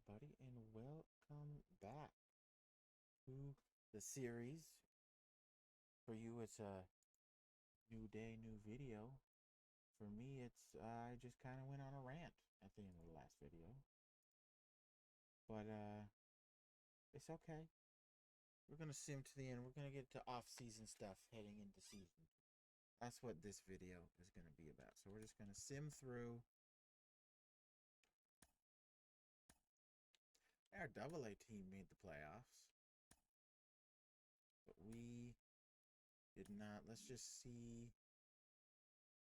everybody, and welcome back to the series. For you, it's a new day, new video. For me, it's I just kind of went on a rant at the end of the last video, but it's okay. We're gonna sim to the end. We're gonna get to off-season stuff heading into season. That's what this video is gonna be about. So we're just gonna sim through. Our Double A team made the playoffs, but we did not. Let's just see.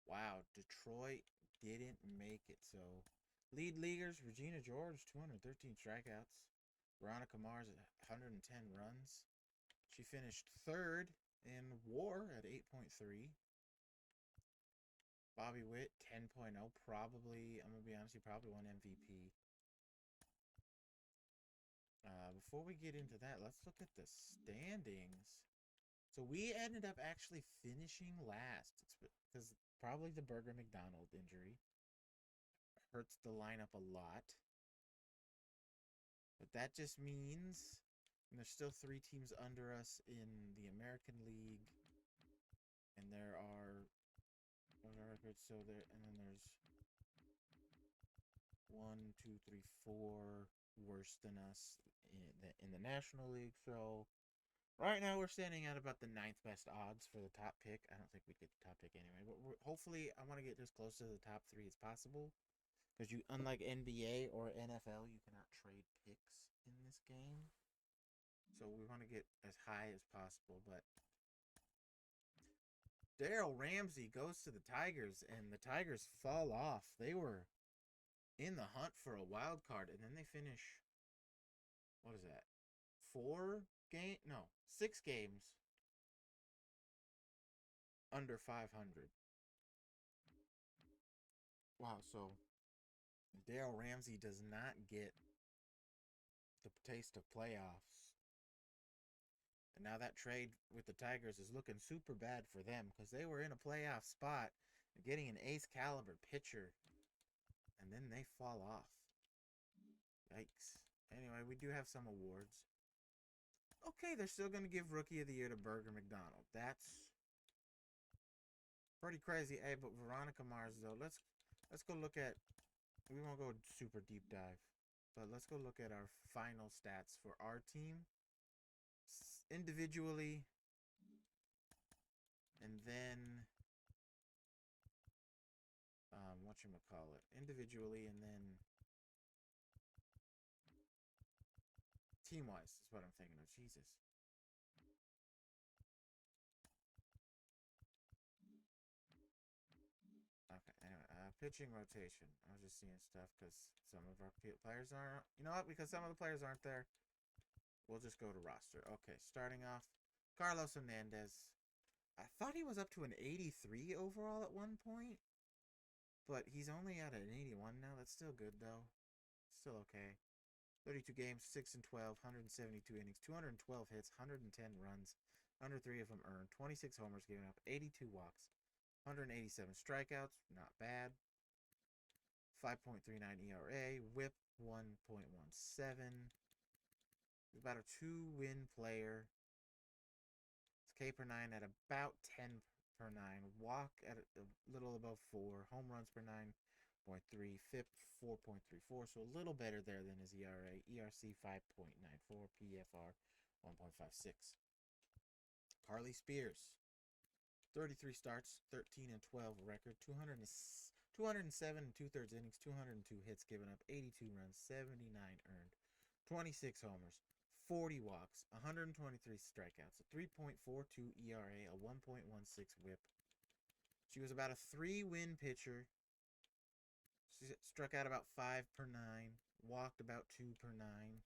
Wow, Detroit didn't make it. So, lead leaguers Regina George, 213 strikeouts. Veronica Mars at 110 runs. She finished third in WAR at 8.3. Bobby Witt, 10.0. Probably, I'm going to be honest, he probably won MVP. Before we get into that, let's look at the standings. So we ended up actually finishing last. It's because probably the Burger McDonald injury hurts the lineup a lot. But that just means there's still 3 teams under us in the American League. And there are what are records? So there, and then there's 1, 2, 3, 4 worse than us in the National League. So right now we're standing at about the 9th best odds for the top pick. I don't think we'd get the top pick anyway, but hopefully I want to get as close to the top 3 as possible. Because unlike NBA or NFL, you cannot trade picks in this game. So we want to get as high as possible. But Darrell Ramsey goes to the Tigers, and the Tigers fall off. They were in the hunt for a wild card, and then they finish, what is that? 6 games under 500. Wow, so Darrell Ramsey does not get the taste of playoffs. And now that trade with the Tigers is looking super bad for them because they were in a playoff spot and getting an ace caliber pitcher. And then they fall off. Yikes. Anyway, we do have some awards. Okay, they're still going to give Rookie of the Year to Burger McDonald. That's pretty crazy. Hey, but Veronica Mars, though, let's go look at... We won't go super deep dive. But let's go look at our final stats for our team. Individually, and then whatchamacallit, individually, and then team-wise is what I'm thinking of. Jesus. Okay, anyway, pitching rotation. I was just seeing stuff because some of our players aren't, you know what, because some of the players aren't there. We'll just go to roster. Okay, starting off, Carlos Hernandez. I thought he was up to an 83 overall at one point, but he's only at an 81 now. That's still good, though. Still okay. 32 games, 6 and 12, 172 innings, 212 hits, 110 runs, 103 of them earned, 26 homers given up, 82 walks, 187 strikeouts, not bad. 5.39 ERA, WHIP 1.17. He's about a 2-win player. His K per 9 at about 10 per 9. Walk at a little above 4. Home runs per 9.3. FIP 4.34. So a little better there than his ERA. ERC 5.94. PFR 1.56. Carly Spears. 33 starts, 13 and 12 record, 207 and 2/3 innings, 202 hits given up, 82 runs, 79 earned, 26 homers, 40 walks, 123 strikeouts, a 3.42 ERA, a 1.16 WHIP. She was about a 3-win pitcher. She struck out about 5 per 9, walked about 2 per 9,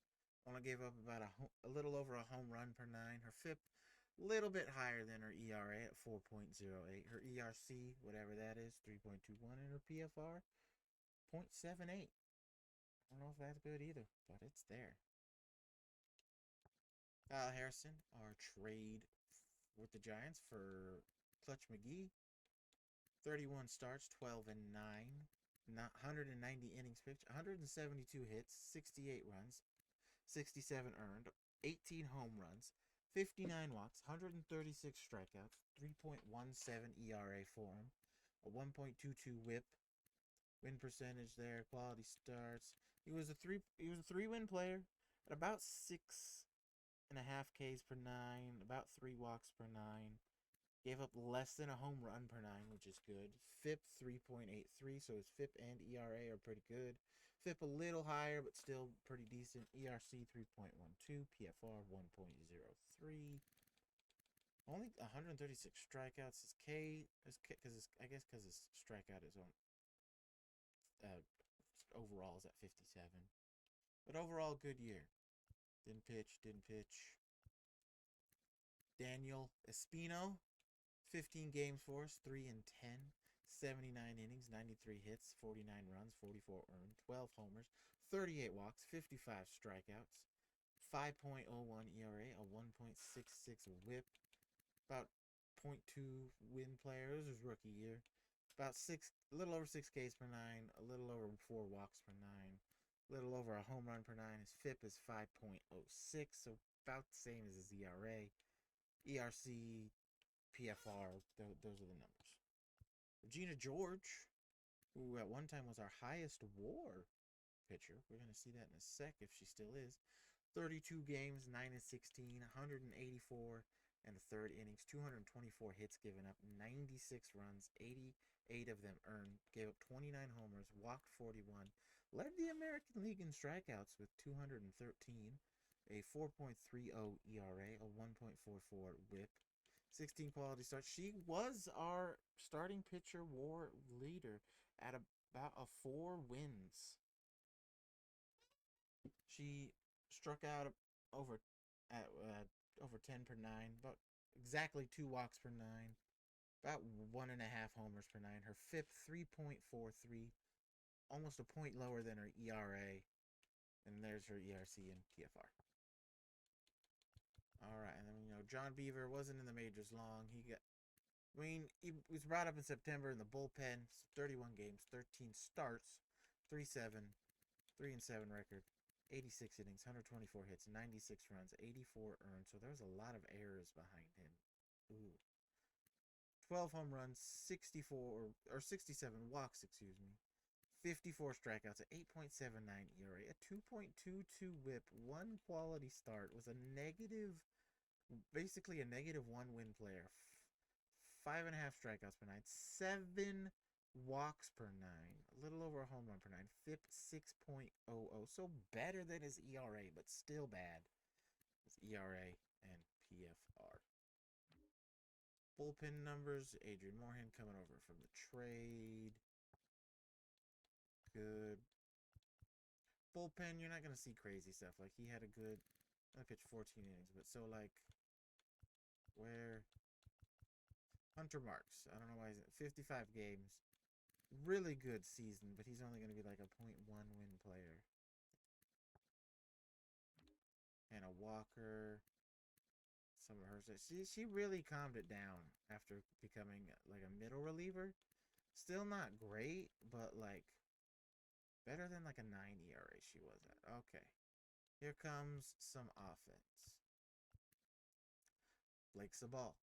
only gave up about a little over a home run per 9. Her FIP little bit higher than her ERA at 4.08. Her ERC, whatever that is, 3.21, and her PFR 0.78. I don't know if that's good either, but it's there. Kyle Harrison, our trade with the Giants for Clutch McGee. 31 starts, 12 and 9. 190 innings pitched, 172 hits, 68 runs, 67 earned, 18 home runs, 59 walks, 136 strikeouts, 3.17 ERA for him, a 1.22 WHIP, win percentage there, quality starts. He was a 3-win player at about 6.5 Ks per nine, about 3 walks per nine. Gave up less than a home run per nine, which is good. FIP 3.83, so his FIP and ERA are pretty good. FIP a little higher, but still pretty decent. ERC 3.12, PFR 1.03. Only 136 strikeouts. His K is because I guess because his strikeout is on overall is at 57. But overall, good year. Didn't pitch. Daniel Espino, 15 games for us, 3 and 10, 79 innings, 93 hits, 49 runs, 44 earned, 12 homers, 38 walks, 55 strikeouts, 5.01 ERA, a 1.66 WHIP, about .2 win player. This was rookie year. About a little over 6 Ks per nine, a little over 4 walks per nine, a little over a home run per nine. His FIP is 5.06, so about the same as his ERA. ERC, PFR, those are the numbers. Regina George, who at one time was our highest WAR pitcher. We're going to see that in a sec if she still is. 32 games, 9 and 16, 184 and a third innings, 224 hits given up, 96 runs, 88 of them earned, gave up 29 homers, walked 41, led the American League in strikeouts with 213, a 4.30 ERA, a 1.44 WHIP, 16 quality starts. She was our starting pitcher WAR leader at about a 4 wins. She struck out over 10 per nine, about exactly 2 walks per nine, about 1.5 homers per nine. Her FIP 3.43, almost a point lower than her ERA, and there's her ERC and PFR. All right, and then John Beaver wasn't in the majors long. He was brought up in September in the bullpen. 31 games, 13 starts, 3-7, 3-7 record. 86 innings, 124 hits, 96 runs, 84 earned. So there's a lot of errors behind him. Ooh. 12 home runs, 64 or 67 walks, 54 strikeouts, at 8.79 ERA, a 2.22 WHIP, 1 quality start, was basically a -1 win player. 5.5 strikeouts per nine, 7 walks per nine, a little over a home run per nine, FIP 6.00, so better than his ERA, but still bad. His ERA and PFR. Bullpen numbers, Adrian Morehan coming over from the trade. Good. Bullpen, you're not going to see crazy stuff. Like, he had I pitched 14 innings, but so, like, where... Hunter Marks, I don't know why he's 55 games. Really good season, but he's only going to be like a .1 win player. Hannah Walker, some of her, she really calmed it down after becoming like a middle reliever. Still not great, but like better than like a 9 ERA she was at. Okay, here comes some offense. Blake Sabal,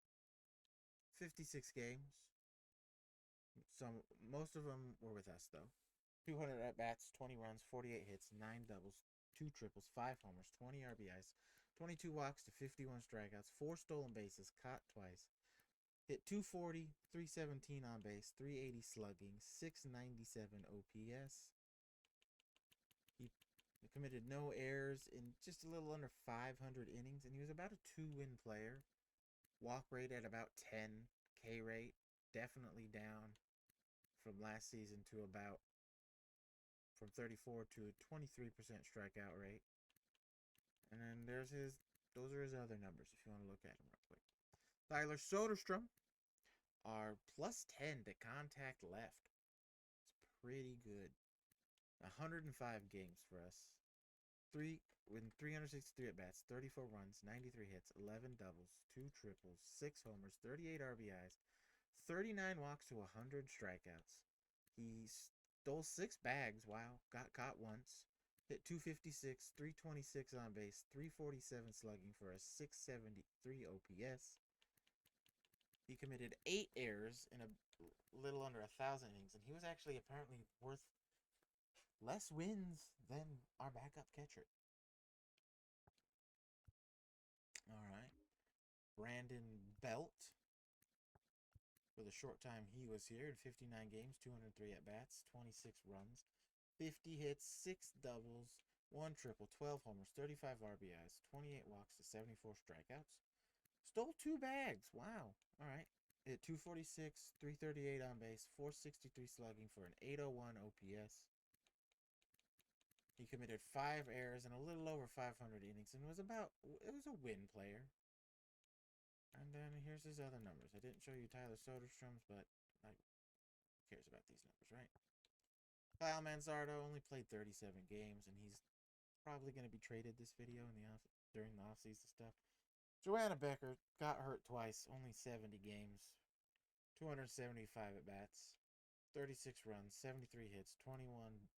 56 games. Most of them were with us though. 200 at bats, 20 runs, 48 hits, 9 doubles, 2 triples, 5 homers, 20 RBIs, 22 walks to 51 strikeouts, 4 stolen bases, caught twice. Hit 240, 317 on base, 380 slugging, 697 OPS. He committed no errors in just a little under 500 innings, and he was about a 2-win player. Walk rate at about 10, K rate definitely down from last season to about from 34 to a 23% strikeout rate. And then those are his other numbers if you want to look at them real quick. Tyler Soderstrom, our +10 to contact left. It's pretty good. 105 games for us. 363 at bats, 34 runs, 93 hits, 11 doubles, 2 triples, 6 homers, 38 RBIs, 39 walks to 100 strikeouts. He Stole 6 bags. Wow. Got caught once. Hit 256, 326 on base, 347 slugging for a 673 OPS. He committed 8 errors in a little under 1,000 innings, and he was actually apparently worth less wins than our backup catcher. All right. Brandon Belt. For the short time he was here, in 59 games, 203 at-bats, 26 runs, 50 hits, 6 doubles, 1 triple, 12 homers, 35 RBIs, 28 walks to 74 strikeouts. Stole 2 bags. Wow. All right. Hit 246, 338 on base, 463 slugging for an 801 OPS. He committed 5 errors and a little over 500 innings and was a win player. And then here's his other numbers. I didn't show you Tyler Soderstrom's, but like, who cares about these numbers, right? Kyle Manzardo only played 37 games, and he's probably going to be traded this video during the offseason stuff. Joanna Becker got hurt twice, only 70 games, 275 at bats, 36 runs, 73 hits, 21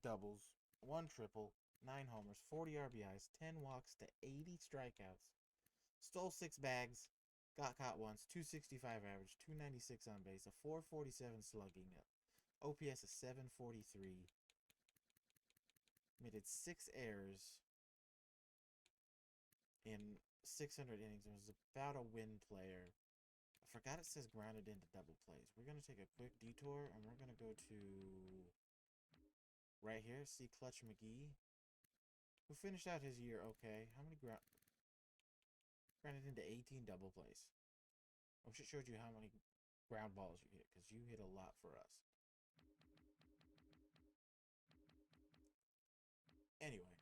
doubles, 1 triple, 9 homers, 40 RBIs, 10 walks to 80 strikeouts. Stole 6 bags, got caught once, 265 average, 296 on base, a 447 slugging, OPS of 743. Committed 6 errors in 600 innings and was about a win player. I forgot it says grounded into double plays. We're going to take a quick detour and we're going to go to right here, see Clutch McGee, who finished out his year okay. How many grounded into 18 double plays. I wish it showed you how many ground balls you hit, because you hit a lot for us. Anyway,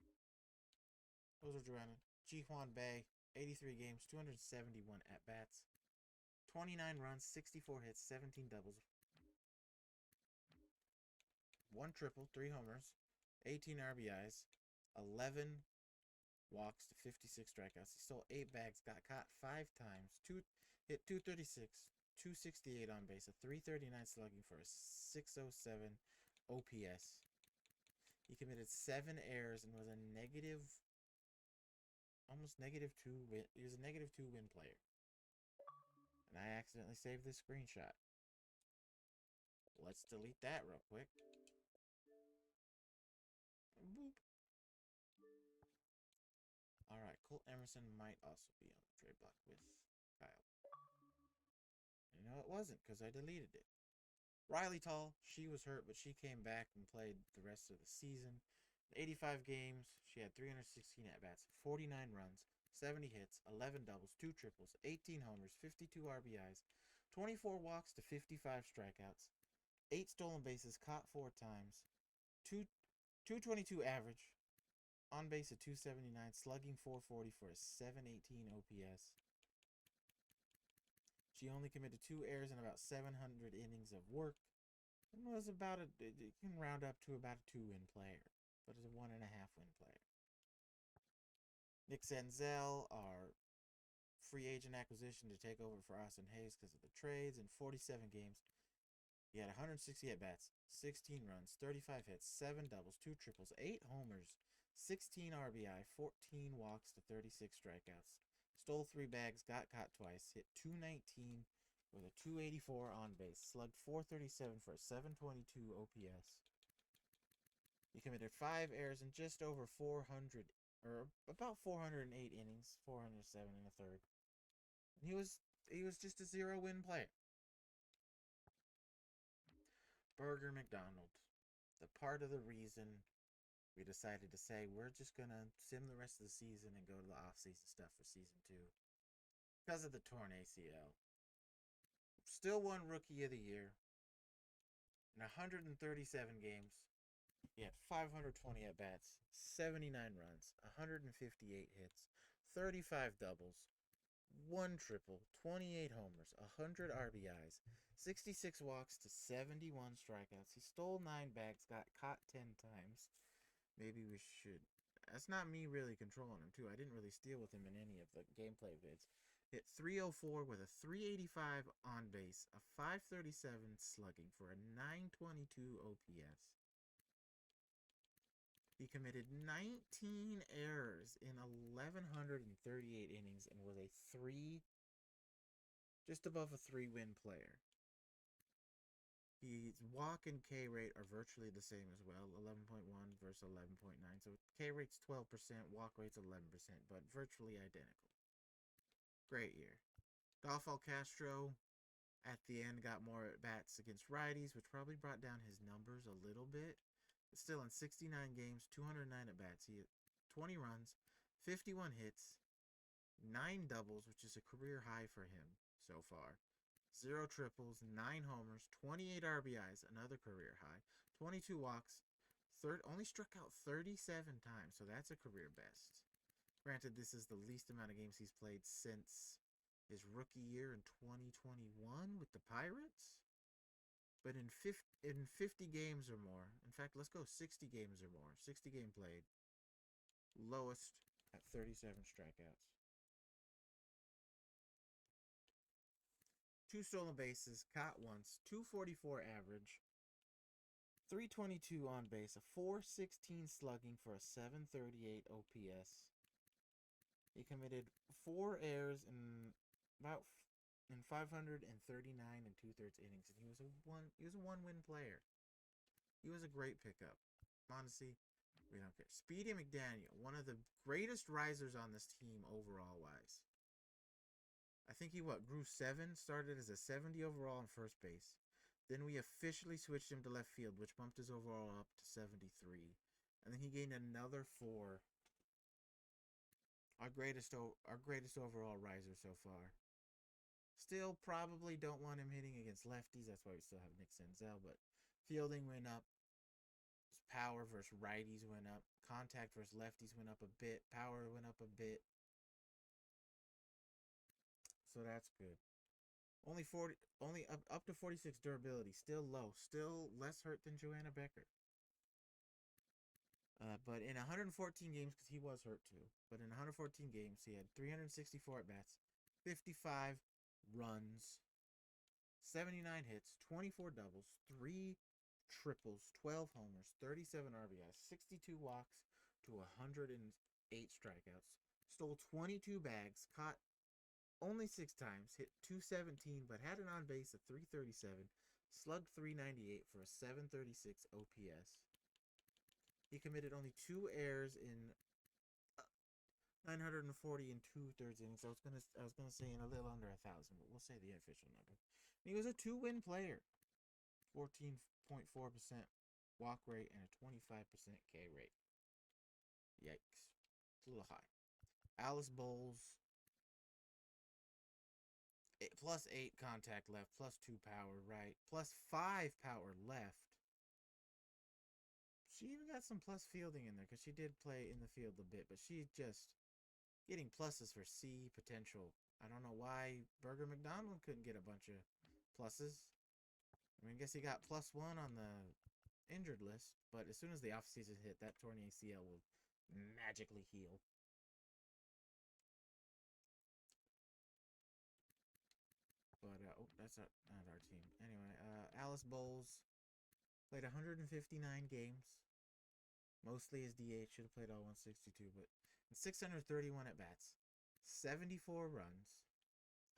those are Joanna. Ji-Hwan Bae, 83 games, 271 at-bats, 29 runs, 64 hits, 17 doubles, 1 triple, 3 homers, 18 RBIs, 11 walks to 56 strikeouts. He stole 8 bags, got caught 5 times, hit 236, 268 on base, a 339 slugging for a 607 OPS. He committed 7 errors and was a almost -2 win. He was a -2 win player. And I accidentally saved this screenshot. Let's delete that real quick. Boop. Alright, Colt Emerson might also be on the trade block with Kyle. And you know, it wasn't, because I deleted it. Riley Tall, she was hurt, but she came back and played the rest of the season. 85 games, she had 316 at-bats, 49 runs, 70 hits, 11 doubles, 2 triples, 18 homers, 52 RBIs, 24 walks to 55 strikeouts, 8 stolen bases, caught 4 times, 222 average, on base at 279, slugging 440 for a 718 OPS. She only committed 2 errors in about 700 innings of work, and was it can round up to about a 2-win player, but is a 1.5-win player. Nick Senzel, our free agent acquisition to take over for Austin Hayes because of the trades, in 47 games, he had 160 at-bats, 16 runs, 35 hits, 7 doubles, 2 triples, 8 homers, 16 RBI, 14 walks to 36 strikeouts. Stole 3 bags, got caught twice, hit 219 with a 284 on base, slugged 437 for a 722 OPS. He committed 5 errors in just over 400, or about 408 innings, 407 in a third. And he was just a 0-win player. Burger McDonald, the part of the reason we decided to say we're just going to sim the rest of the season and go to the off-season stuff for season 2 because of the torn ACL. Still won Rookie of the Year. In 137 games, he had 520 at-bats, 79 runs, 158 hits, 35 doubles, 1 triple, 28 homers, 100 RBIs, 66 walks to 71 strikeouts. He stole 9 bags, got caught 10 times. Maybe we should... That's not me really controlling him, too. I didn't really steal with him in any of the gameplay vids. Hit 304 with a 385 on base, a 537 slugging for a 922 OPS. He committed 19 errors in 1,138 innings and was a just above a 3-win player. His walk and K rate are virtually the same as well, 11.1 versus 11.9. So K rate's 12%, walk rate's 11%, but virtually identical. Great year. Dalfal Castro at the end got more at bats against righties, which probably brought down his numbers a little bit. But still, in 69 games, 209 at bats, he had 20 runs, 51 hits, 9 doubles, which is a career high for him so far. 0 triples, 9 homers, 28 RBIs, another career high, 22 walks, only struck out 37 times, so that's a career best. Granted, this is the least amount of games he's played since his rookie year in 2021 with the Pirates. But in 50 games or more, in fact, let's go 60 games or more, 60 game played, lowest at 37 strikeouts. 2 stolen bases, caught once, 244 average, 322 on base, a 416 slugging for a 738 OPS. He committed 4 errors in 539 and 2/3 innings, and he was a one-win player. He was a great pickup. Honestly, we don't care. Speedy McDaniel, one of the greatest risers on this team overall wise. I think he grew 7, started as a 70 overall in first base. Then we officially switched him to left field, which bumped his overall up to 73. And then he gained another 4. Our greatest overall riser so far. Still probably don't want him hitting against lefties. That's why we still have Nick Senzel. But fielding went up. Power versus righties went up. Contact versus lefties went up a bit. Power went up a bit. So that's good. Only up to 46 durability. Still low. Still less hurt than Joanna Becker. But in 114 games, because he was hurt too, but in 114 games, he had 364 at-bats, 55 runs, 79 hits, 24 doubles, 3 triples, 12 homers, 37 RBIs, 62 walks to 108 strikeouts, stole 22 bags, caught only 6 times, hit 217, but had an on-base of 337, slugged 398 for a 736 OPS. He committed only 2 errors in 940 and 2/3 innings. I was gonna say in a little under 1,000, but we'll say the official number. And he was a 2-win player, 14.4% walk rate and a 25% K rate. Yikes, it's a little high. Alice Bowles, +8 contact left, +2 power right, +5 power left. She even got some plus fielding in there because she did play in the field a bit, but she's just getting pluses for C potential. I don't know why Burger McDonald couldn't get a bunch of pluses. I mean, I guess he got +1 on the injured list, but as soon as the offseason hit, that torn ACL will magically heal. But, that's not our team. Anyway, Alice Bowles played 159 games. Mostly as DH, should have played all 162, but 631 at bats, 74 runs,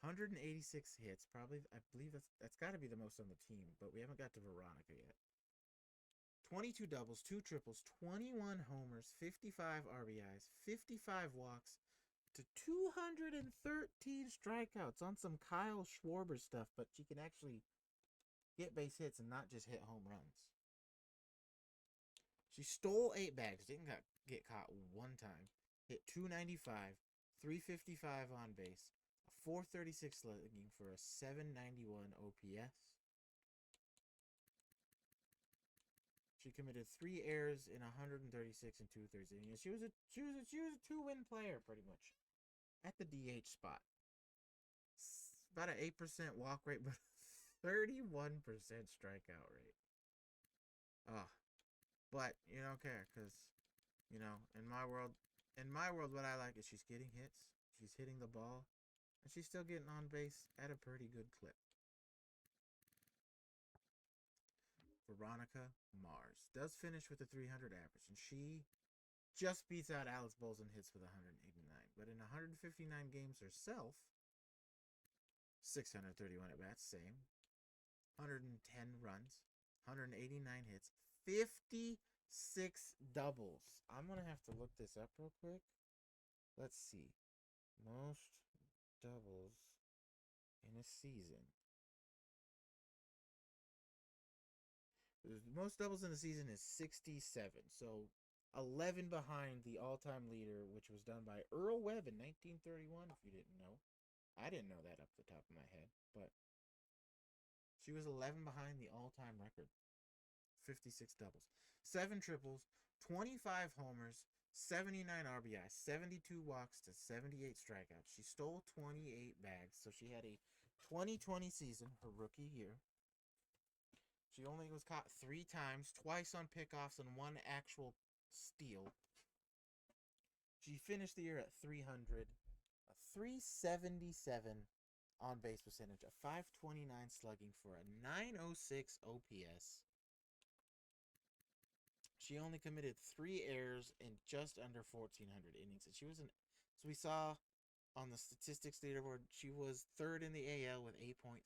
186 hits. Probably, I believe that's got to be the most on the team, but we haven't got to Veronica yet. 22 doubles, 2 triples, 21 homers, 55 RBIs, 55 walks, to 213 strikeouts on some Kyle Schwarber stuff, but she can actually get base hits and not just hit home runs. She stole 8 bags, didn't get caught 1 time, hit 295, 355 on base, a 436 slugging for a 791 OPS. She committed 3 errors in 136 and 2/3 innings. She was a 2-win player pretty much at the DH spot. About an 8% walk rate, but 31% strikeout rate. But you don't care because, in my world, what I like is she's getting hits. She's hitting the ball. And she's still getting on base at a pretty good clip. Veronica Mars does finish with a 300 average, and she just beats out Alex Bowles in hits with 189. But in 159 games herself, 631 at bats, same. 110 runs, 189 hits, 56 doubles. I'm going to have to look this up real quick. Let's see. Most doubles in a season. The most doubles in a season is 67. So 11 behind the all-time leader, which was done by Earl Webb in 1931, if you didn't know. I didn't know that up the top of my head, but she was 11 behind the all-time record. 56 doubles, 7 triples, 25 homers, 79 RBI, 72 walks to 78 strikeouts. She stole 28 bags, so she had a 2020 season, her rookie year. She only was caught 3 times, twice on pickoffs and 1 actual steal. She finished the year at 300, a 377 on base percentage, a 529 slugging for a 906 OPS. She only committed 3 errors in just under 1,400 innings. And she was so we saw on the statistics leaderboard, she was 3rd in the AL with 8.3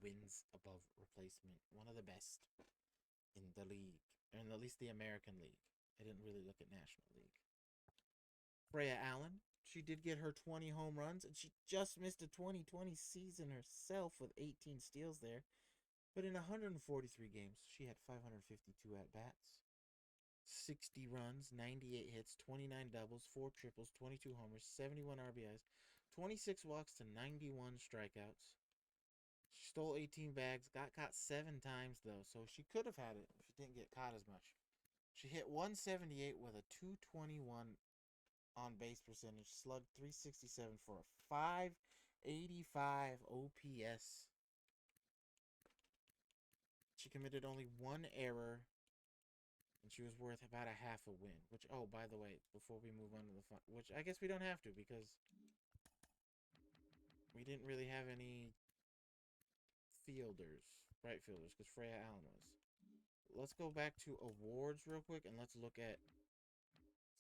wins above replacement. One of the best in the league, and at least the American League. I didn't really look at National League. Freya Allen, she did get her 20 home runs, and she just missed a 2020 season herself with 18 steals there. But in 143 games, she had 552 at-bats. 60 runs, 98 hits, 29 doubles, 4 triples, 22 homers, 71 RBIs, 26 walks to 91 strikeouts. She stole 18 bags, got caught 7 times though, so she could have had it if she didn't get caught as much. She hit 178 with a 221 on base percentage, slugged 367 for a 585 OPS. She committed only 1 error, and she was worth about a half a win. Which, oh, by the way, before we move on to the fun, which I guess we don't have to because we didn't really have any fielders, right fielders, because Freya Allen was. Let's go back to awards real quick, and let's look at.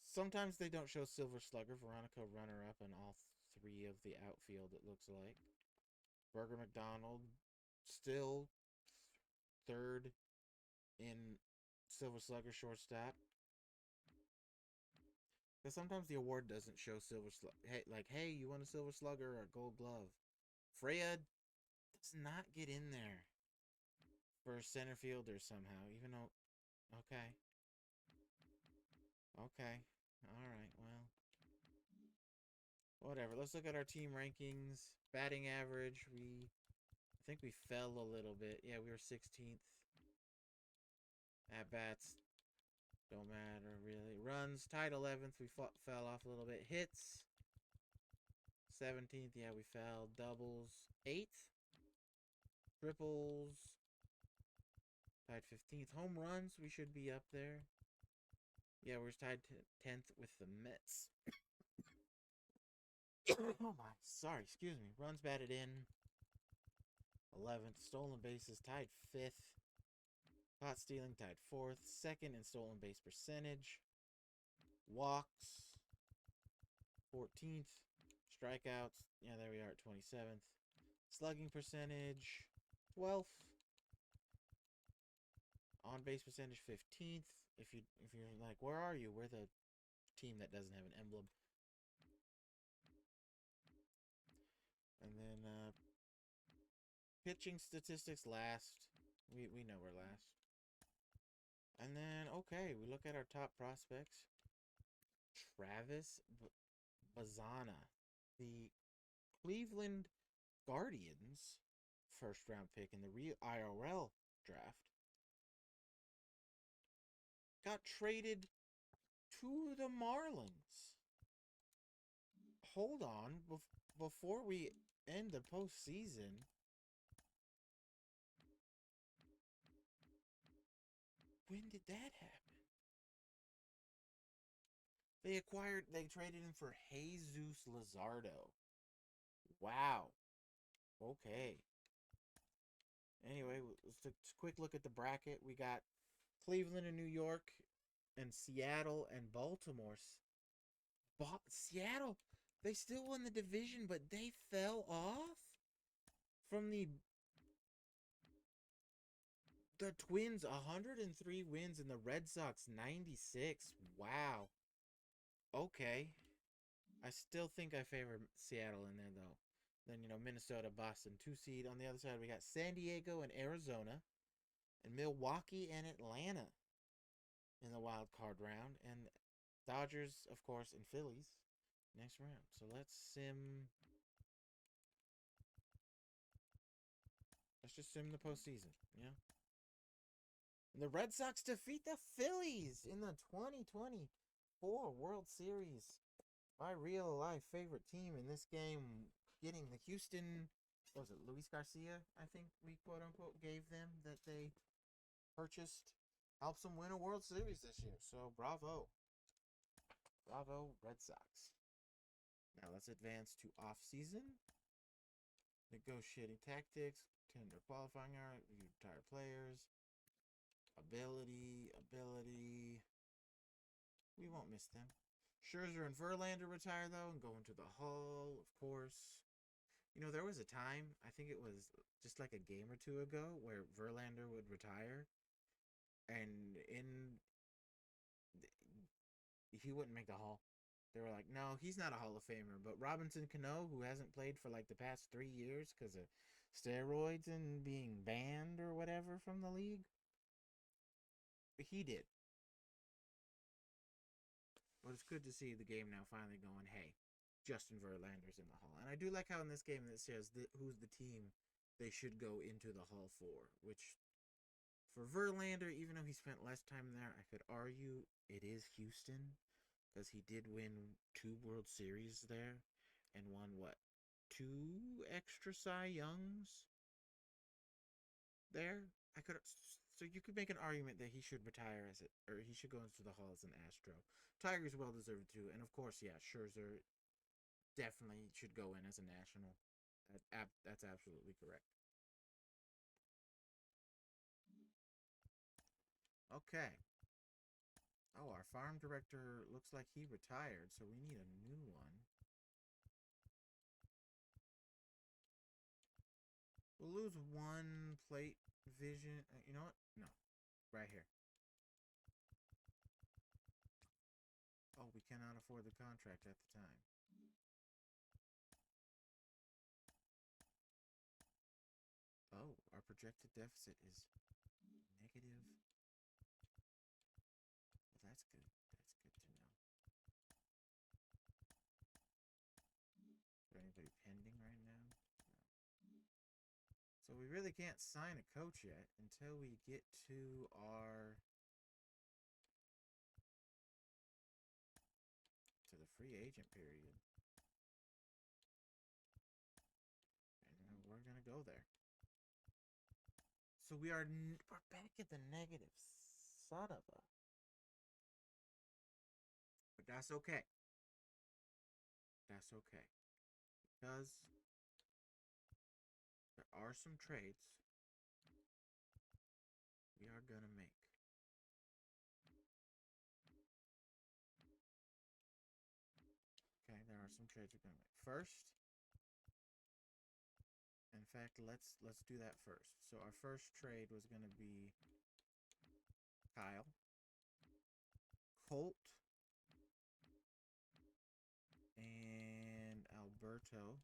Sometimes they don't show Silver Slugger. Veronica runner-up in all 3 of the outfield, it looks like. Burger McDonald still 3rd in Silver Slugger shortstop. Because sometimes the award doesn't show Silver Slugger. Hey, like, hey, you won a Silver Slugger or a Gold Glove. Freya does not get in there for center fielder somehow, even though. Okay. Okay. Alright, well. Whatever. Let's look at our team rankings. Batting average, I think we fell a little bit. Yeah, we were 16th. At-bats, don't matter, really. Runs, tied 11th. We fell off a little bit. Hits, 17th. Yeah, we fell. Doubles, 8th. Triples, tied 15th. Home runs, we should be up there. Yeah, we're tied 10th with the Mets. Oh my, sorry, excuse me. Runs batted in, 11th. Stolen bases, tied 5th. Caught stealing, tied 4th. 2nd in stolen base percentage. Walks, 14th. Strikeouts, yeah, there we are at 27th. Slugging percentage, 12th. On base percentage, 15th. If you're like, where are you? We're the team that doesn't have an emblem. And then pitching statistics last. We know we're last. And then, okay, we look at our top prospects. Travis Bazana, the Cleveland Guardians first round pick in the IRL draft, got traded to the Marlins. Hold on, before we end the postseason, when did that happen? They traded him for Jesus Luzardo. Wow. Okay. Anyway, let's take a quick look at the bracket. We got Cleveland and New York, and Seattle and Baltimore. Seattle, they still won the division, but they fell off from the Twins. 103 wins and the Red Sox 96. Wow. Okay. I still think I favor Seattle in there though. Then Minnesota, Boston, 2 seed. On the other side, we got San Diego and Arizona, and Milwaukee and Atlanta in the wild card round, and Dodgers, of course, and Phillies next round. So let's sim. Let's just sim the postseason. Yeah. And the Red Sox defeat the Phillies in the 2024 World Series. My real life favorite team in this game, getting the Houston. What was it, Luis Garcia? I think we quote unquote gave them that they purchased. Helps them win a World Series this year. So bravo. Bravo, Red Sox. Now let's advance to off-season. Negotiating tactics, tender qualifying art, retired players, ability. We won't miss them. Scherzer and Verlander retire though and go into the Hall, of course. There was a time, I think it was just like a game or two ago, where Verlander would retire, and he wouldn't make the Hall. They were like, no, he's not a Hall of Famer. But Robinson Cano, who hasn't played for like the past 3 years because of steroids and being banned or whatever from the league, he did. But it's good to see the game now finally going, hey, Justin Verlander's in the Hall. And I do like how in this game it says who's the team they should go into the Hall for, which for Verlander, even though he spent less time there, I could argue it is Houston, because he did win 2 World Series there and won, what, 2 extra Cy Youngs there? So you could make an argument that he should retire or he should go into the Hall as an Astro. Tiger's well deserved too, and of course, yeah, Scherzer definitely should go in as a National. That's absolutely correct. Okay. Oh, our farm director looks like he retired, so we need a new one. We'll lose 1 plate vision. You know what? No. Right here. Oh, we cannot afford the contract at the time. Oh, our projected deficit is negative. Well, that's good. That's good to know. Is there anybody pending right now? No. So we really can't sign a coach yet until we get to the free agent period. And we're gonna go there. So we're back at the negative. Son of a. But that's okay. That's okay. Because there are some trades we are gonna make. Okay, there are some trades we're gonna make. First, in fact, let's do that first. So our first trade was gonna be Kyle, Colt, and Alberto.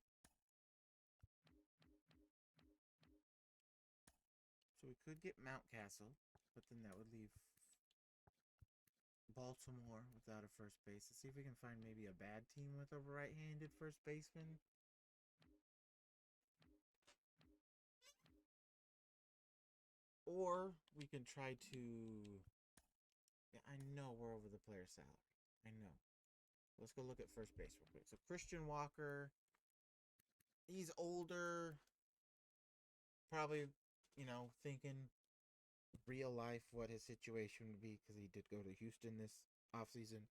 So we could get Mountcastle, but then that would leave Baltimore without a first base. Let's see if we can find maybe a bad team with a right-handed first baseman. Or we can try to... Yeah, I know we're over the player salary. I know. Let's go look at first base real quick. So Christian Walker, he's older. Probably, thinking real life what his situation would be, because he did go to Houston this offseason.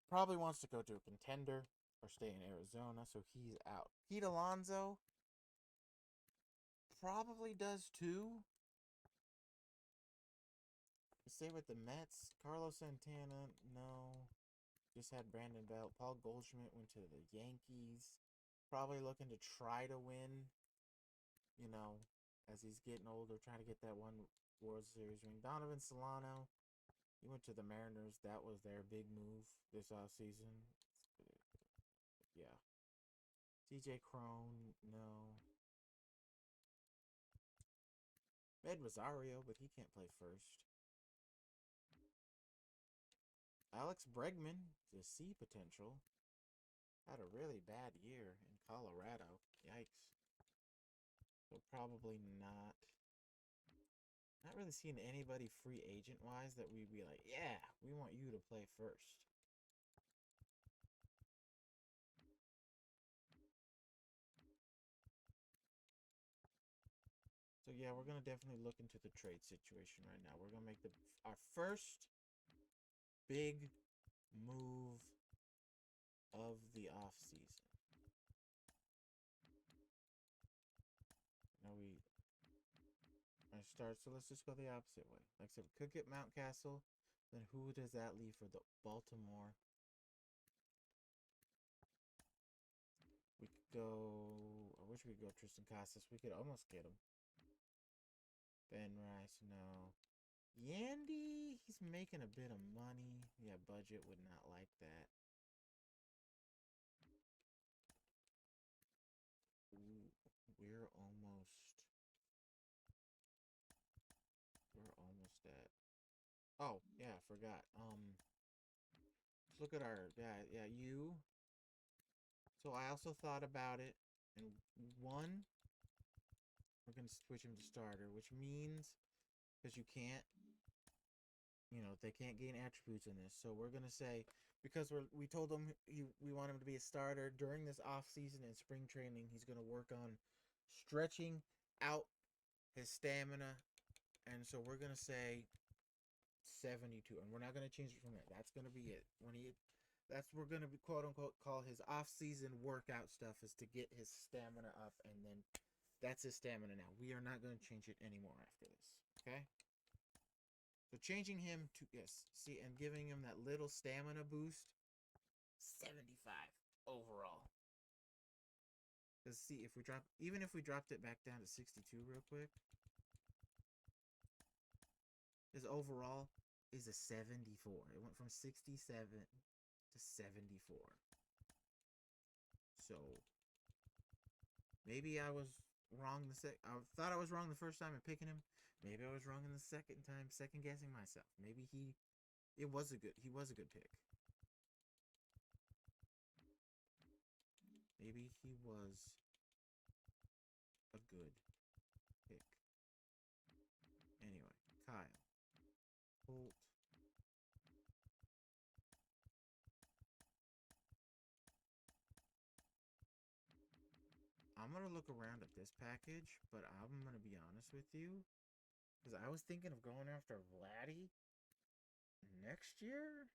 Probably wants to go to a contender, or stay in Arizona, so he's out. Pete Alonso probably does too. Stay with the Mets. Carlos Santana, no. Just had Brandon Belt. Paul Goldschmidt went to the Yankees. Probably looking to try to win, as he's getting older, trying to get that one World Series ring. Donovan Solano, he went to the Mariners. That was their big move this offseason. Yeah. CJ Crone, no. Ed Rosario, but he can't play first. Alex Bregman, the C potential, had a really bad year in Colorado. Yikes. So probably not. Not really seeing anybody free agent wise that we'd be like, yeah, we want you to play first. So yeah, we're gonna definitely look into the trade situation right now. We're gonna make our first big move of the off season. Now I start. So let's just go the opposite way. Like I said, we could get Mountcastle. Then who does that leave for the Baltimore? We could go. I wish we could go Tristan Casas. We could almost get him. Ben Rice, no. Yandy, he's making a bit of money. Yeah, budget would not like that. Ooh, we're almost. We're almost at. Oh yeah, I forgot. Let's look at our you. So I also thought about it, and one, we're gonna switch him to starter, which means because you can't, they can't gain attributes in this. So we're gonna say because we told him we want him to be a starter during this off season and spring training. He's gonna work on stretching out his stamina, and so we're gonna say 72, and we're not gonna change it from there. That's gonna be it. We're gonna be quote unquote call his off season workout stuff is to get his stamina up, and then that's his stamina now. We are not gonna change it anymore after this. Okay. So changing him to see, and giving him that little stamina boost, 75 overall. Let's see if if we dropped it back down to 62 real quick, his overall is a 74. It went from 67 to 74. So maybe I was wrong I thought I was wrong the first time in picking him. Maybe I was wrong in the second time, second guessing myself. Maybe he was a good pick. Maybe he was a good pick. Anyway, Kyle Holt. I'm gonna look around at this package, but I'm gonna be honest with you, because I was thinking of going after Vladdy next year.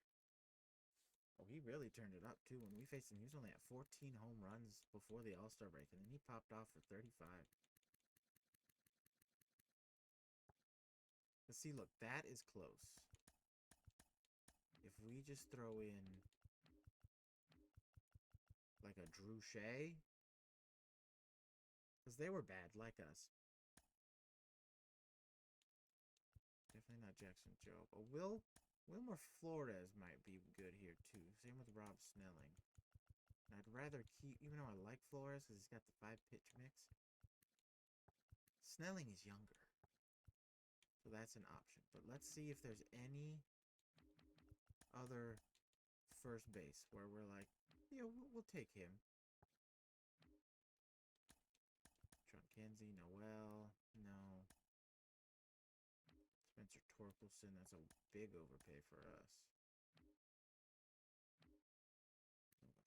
Oh, he really turned it up too. When we faced him, he was only at 14 home runs before the All-Star break, and then he popped off for 35. But see, look, that is close. If we just throw in like a Drew Shea, because they were bad, like us. Definitely not Jackson Joe. But Wilmer Flores might be good here too. Same with Rob Snelling. I'd rather keep, even though I like Flores because he's got the 5-pitch mix. Snelling is younger, so that's an option. But let's see if there's any other first base where we're like, we'll take him. John Kenzie, Noel, no. Spencer Torkelson, that's a big overpay for us.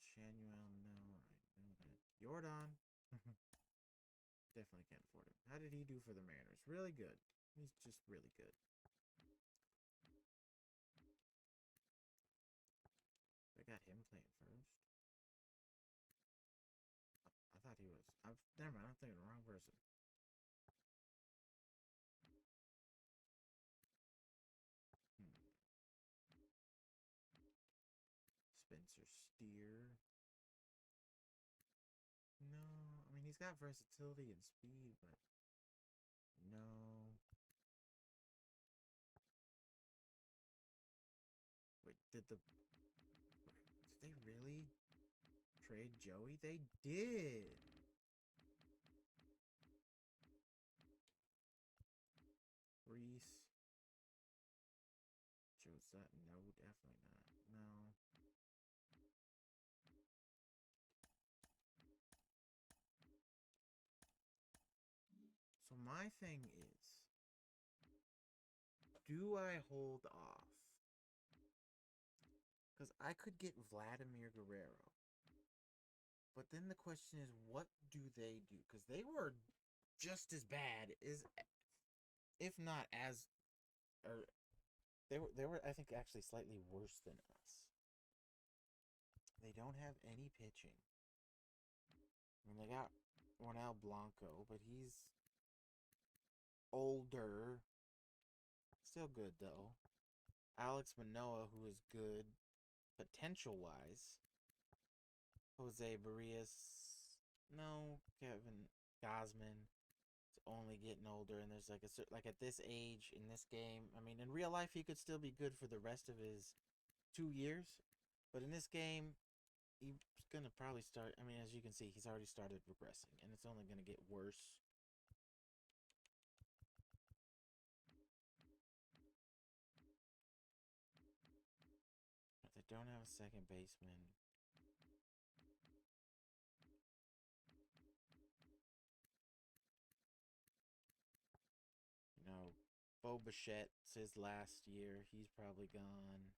Shanuel, no, I know that. Jordan, definitely can't afford him. How did he do for the Mariners? Really good. He's just really good. I got him playing first. Never mind, I'm thinking the wrong person. Hmm. Spencer Steer. No, I mean he's got versatility and speed, but no. Wait, did they really trade Joey? They did. Reese. Joe Sutton. No, definitely not. No. So my thing is, do I hold off? Because I could get Vladimir Guerrero. But then the question is, what do they do? Because they were just as bad as, if not as, or they were I think actually slightly worse than us. They don't have any pitching. I mean, they got Ronel Blanco, but he's older. Still good though. Alex Manoah, who is good potential wise. Jose Barrios. No, Kevin Gosman. Only getting older, and there's like at this age in this game. I mean, in real life, he could still be good for the rest of his 2 years, but in this game, he's gonna probably start. I mean, as you can see, he's already started regressing, and it's only gonna get worse. But they don't have a second baseman. You know, Bo Bichette's his last year. He's probably gone.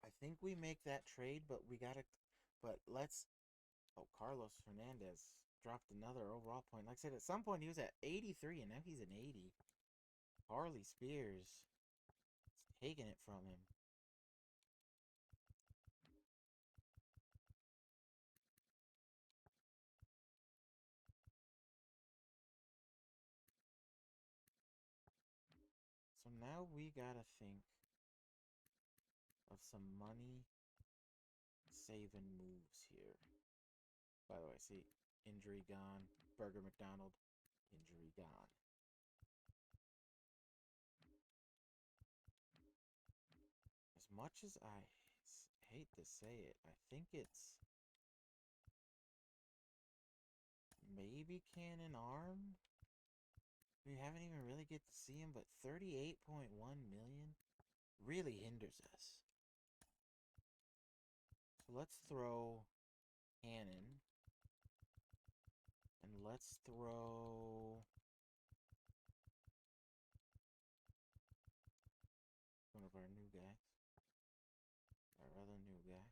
I think we make that trade, but we gotta. But let's. Oh, Carlos Hernandez dropped another overall point. Like I said, at some point he was at 83, and now he's an 80. Harley Spears is taking it from him. So now we gotta think of some money saving moves here. By the way, see, injury gone. Burger McDonald, injury gone. As much as I hate to say it, I think it's maybe Cannon Arm. We haven't even really get to see him, but 38.1 million really hinders us. So let's throw Cannon. And let's throw one of our new guys. Our other new guy.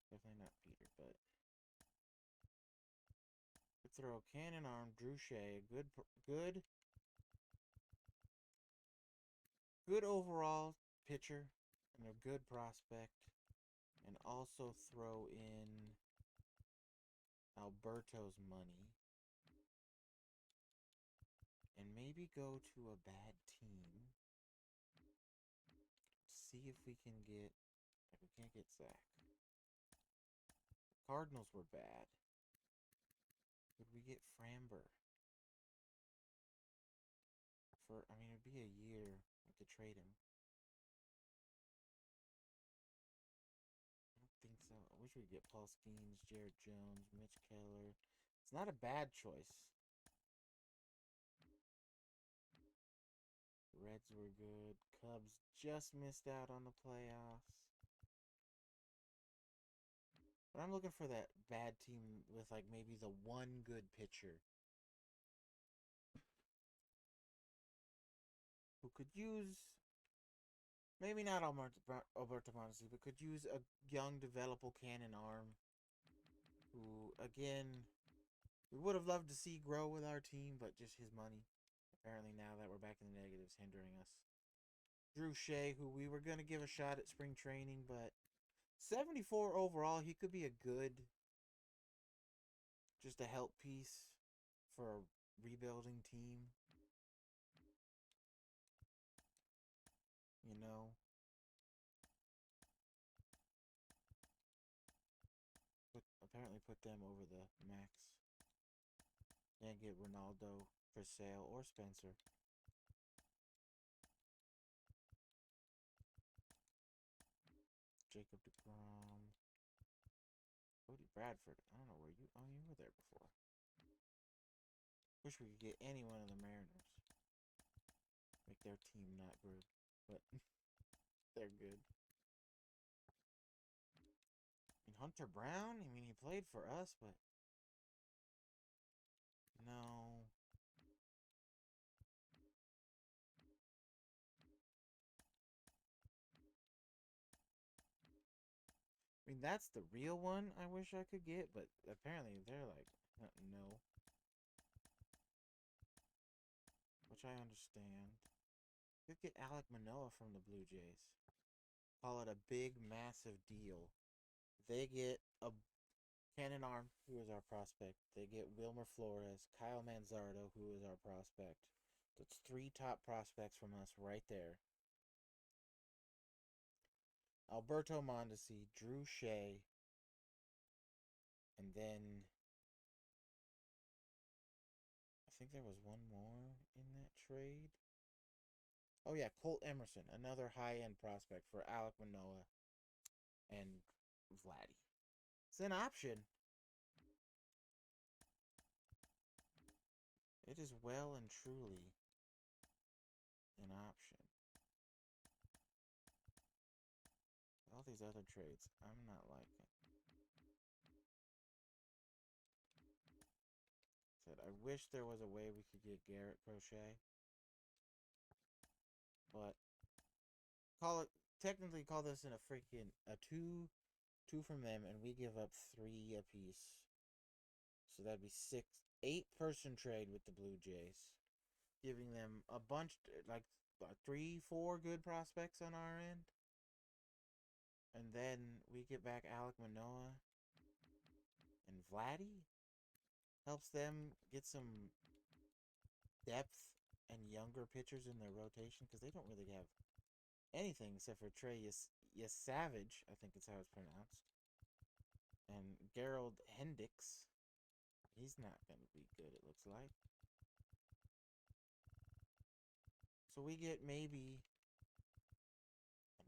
Definitely not Peter, but let's throw Cannon Arm, Drew Shea, good overall pitcher and a good prospect, and also throw in Alberto's money, and maybe go to a bad team. See if we can get. If we can't get Zach. The Cardinals were bad. Could we get Framber? I mean, it'd be a year. We could trade him. I don't think so. I wish we could get Paul Skeens, Jared Jones, Mitch Keller. It's not a bad choice. Reds were good. Cubs just missed out on the playoffs. But I'm looking for that bad team with like maybe the one good pitcher who could use maybe not Alberto Mondesi, but could use a young, developable Cannon Arm who, again, we would have loved to see grow with our team, but just his money. Apparently now that we're back in the negatives, hindering us. Drew Shea, who we were going to give a shot at spring training, but 74 overall, he could be a good, just a help piece for a rebuilding team. You know? Apparently put them over the max. Can't get Ronaldo for sale or Spencer. Jacob DeGrom. Cody Bradford. I don't know where you... Oh, you were there before. Wish we could get any one of the Mariners. Make their team not good. But they're good. And Hunter Brown? I mean, he played for us, but... No. I mean, that's the real one I wish I could get, but apparently they're like, no. Which I understand. Could get Alek Manoah from the Blue Jays. Call it a big, massive deal. They get a Cannon Arm, who is our prospect. They get Wilmer Flores, Kyle Manzardo, who is our prospect. That's 3 top prospects from us right there. Alberto Mondesi, Drew Shea, and then I think there was one more in that trade. Oh yeah, Colt Emerson, another high-end prospect for Alek Manoah and Vladdy. It's an option. It is well and truly an option. All these other trades, I'm not liking. Said I wish there was a way we could get Garrett Crochet, but technically call this in a freaking a two from them, and we give up 3 apiece. So that'd be 8-person trade with the Blue Jays, giving them a bunch, like 3, 4 good prospects on our end. And then we get back Alek Manoah and Vladdy. Helps them get some depth and younger pitchers in their rotation, because they don't really have anything except for Trey Savage, I think is how it's pronounced. And Gerald Hendricks. He's not going to be good, it looks like. So we get maybe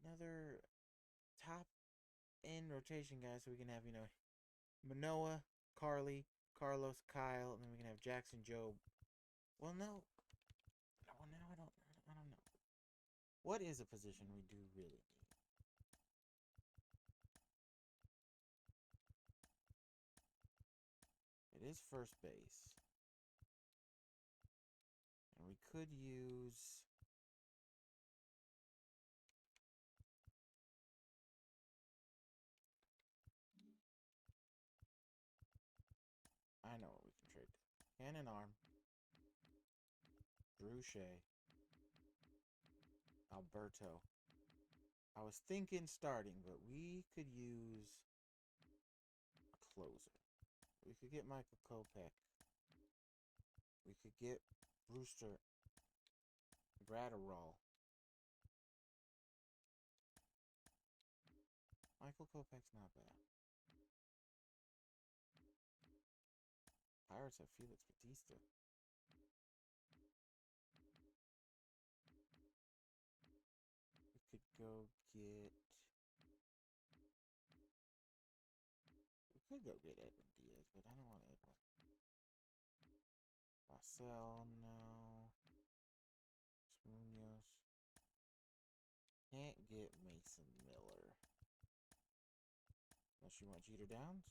another top end rotation guy, so we can have, Manoah, Carly, Carlos, Kyle, and then we can have Jackson, Joe. Well, no. Well, now I don't know. What is a position we do really need? It is first base. And we could use... I know what we can trade. Cannon Arm. Drew Shea. Alberto. I was thinking starting, but we could use a closer. We could get Michael Kopech. We could get Brewster Gratterall. Michael Kopech's not bad. Pirates have Felix Bautista. We could go get... We could go get Edwin Diaz, but I don't want Edwin. Marcel, no. Munoz. Can't get Mason Miller. Unless you want Jeter Downs.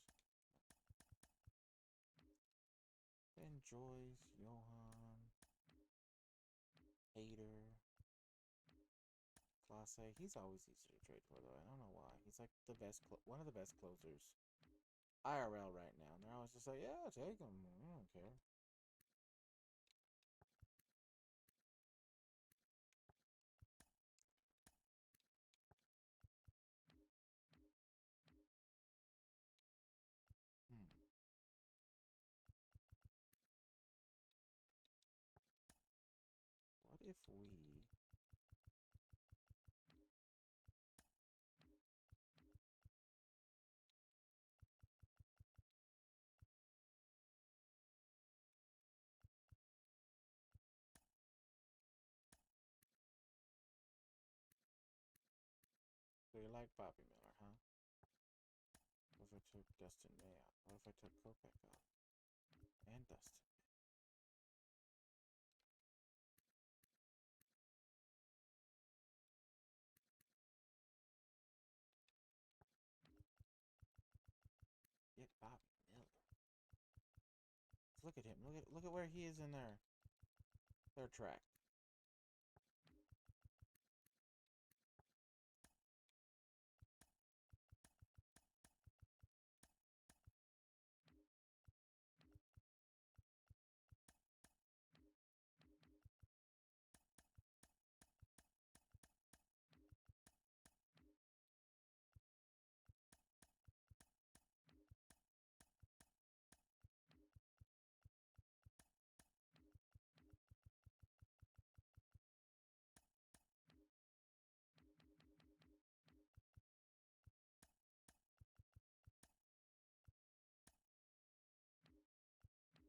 Ben Joyce, Johan, Hader, Clase. He's always easy to trade for, though. I don't know why. He's like the best, one of the best closers IRL right now. And they're always just like, yeah, take him. I don't care. if we... So you like Bobby Miller, huh? What if I took Dustin May out? What if I took Kopech out? And Dustin? Get Bobby Miller. Look at him. Look at where he is in their track.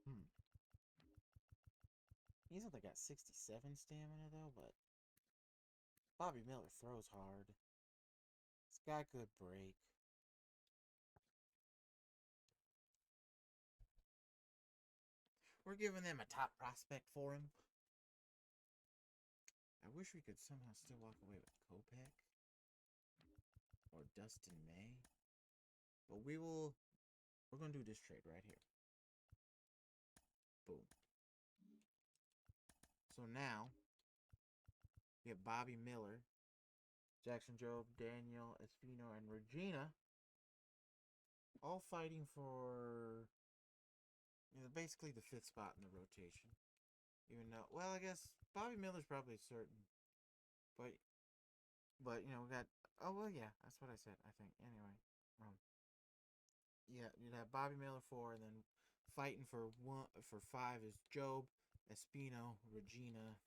Hmm. He's only got 67 stamina though, but Bobby Miller throws hard. He's got good break. We're giving them a top prospect for him. I wish we could somehow still walk away with Kopech or Dustin May. But we're going to do this trade right here. Boom. So now, we have Bobby Miller, Jackson Jobe, Daniel, Espino, and Regina all fighting for basically the 5th spot in the rotation. Even though, well, I guess Bobby Miller's probably certain. But we got, oh, well, yeah, that's what I said, I think. Anyway, yeah, you'd have Bobby Miller 4, and then fighting for 5 is Jobe, Espino, Regina,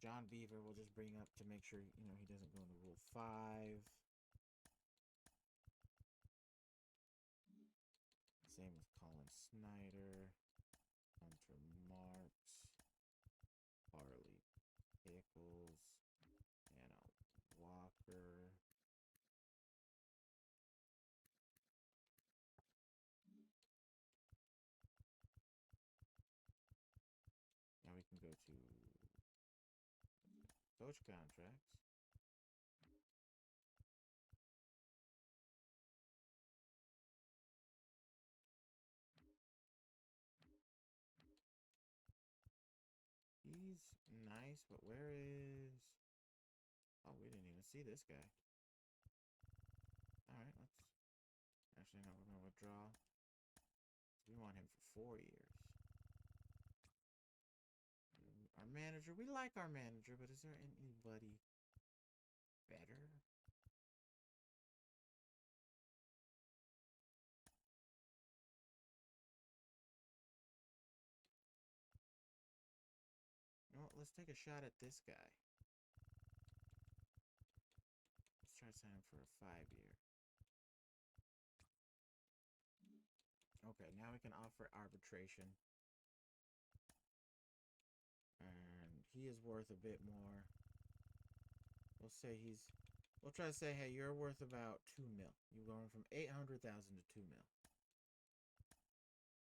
John Beaver. We'll just bring up to make sure he doesn't go into Rule 5. Same with Colin Snyder, Hunter Marks, Harley Pickles, Anna Walker. Now we can go to coach contracts. He's nice, but where is... Oh, we didn't even see this guy. Alright, let's... Actually, no, we're going to withdraw. We want him for 4 years. Our manager, we like our manager, but is there anybody better? You know what, let's take a shot at this guy. Let's try to sign him for a 5-year. Okay, now we can offer arbitration. And he is worth a bit more. We'll try to say, hey, you're worth about 2 mil. You're going from 800,000 to 2 mil.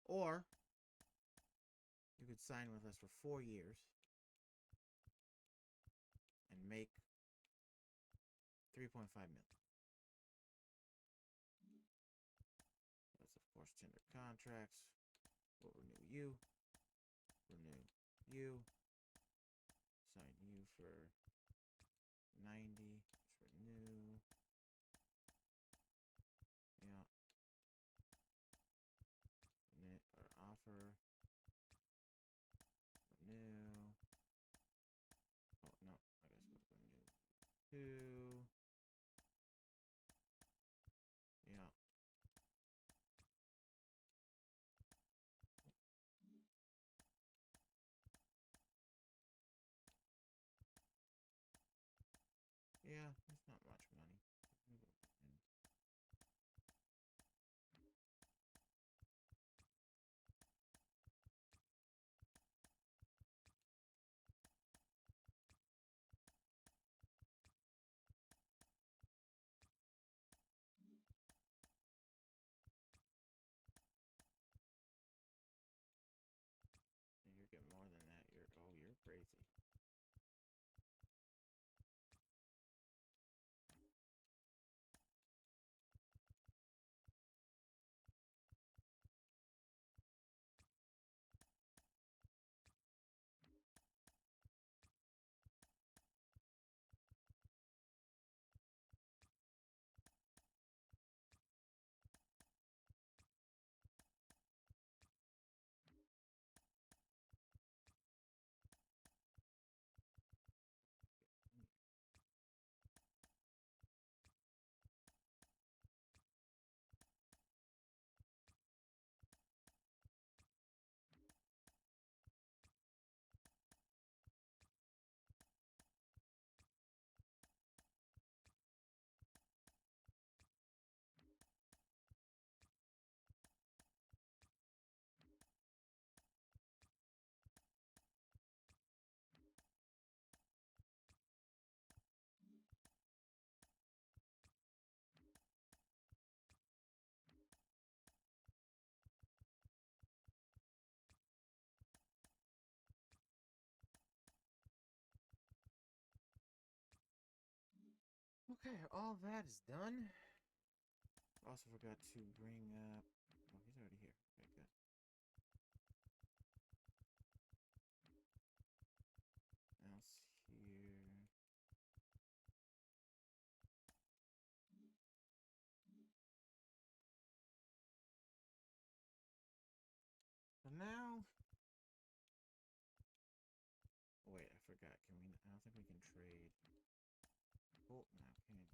Or you could sign with us for 4 years and make 3.5 mil. That's of course tender contracts. We'll renew you. Renew you. Sign you for 90. Just renew. Yeah. Or offer. Renew. Oh no, I guess we'll renew 2. Yeah. Yeah, it's not much money. You're getting more than that. You're crazy. Okay, all that is done. Also forgot to bring up. Oh, he's already here. Okay, good. Else here. So now. Oh, wait, I forgot. Can we? I don't think we can trade. Oh, no, can we?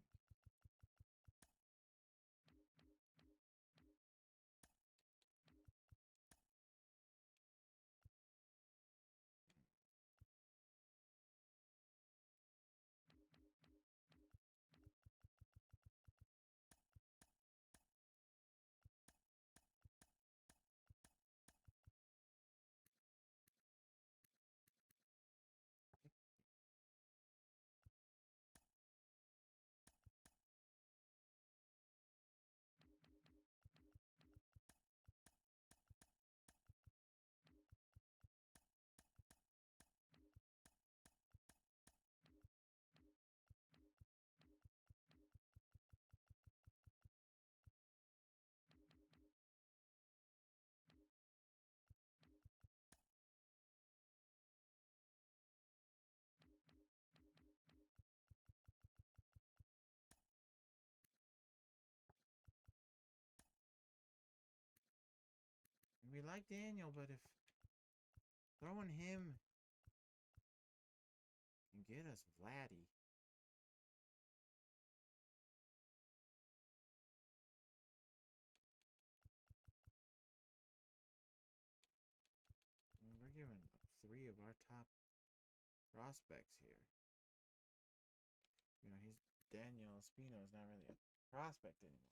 We like Daniel, but if throwing him can get us Vladdy. I mean, we're giving up 3 of our top prospects here. You know, he's Daniel Espino is not really a prospect anymore.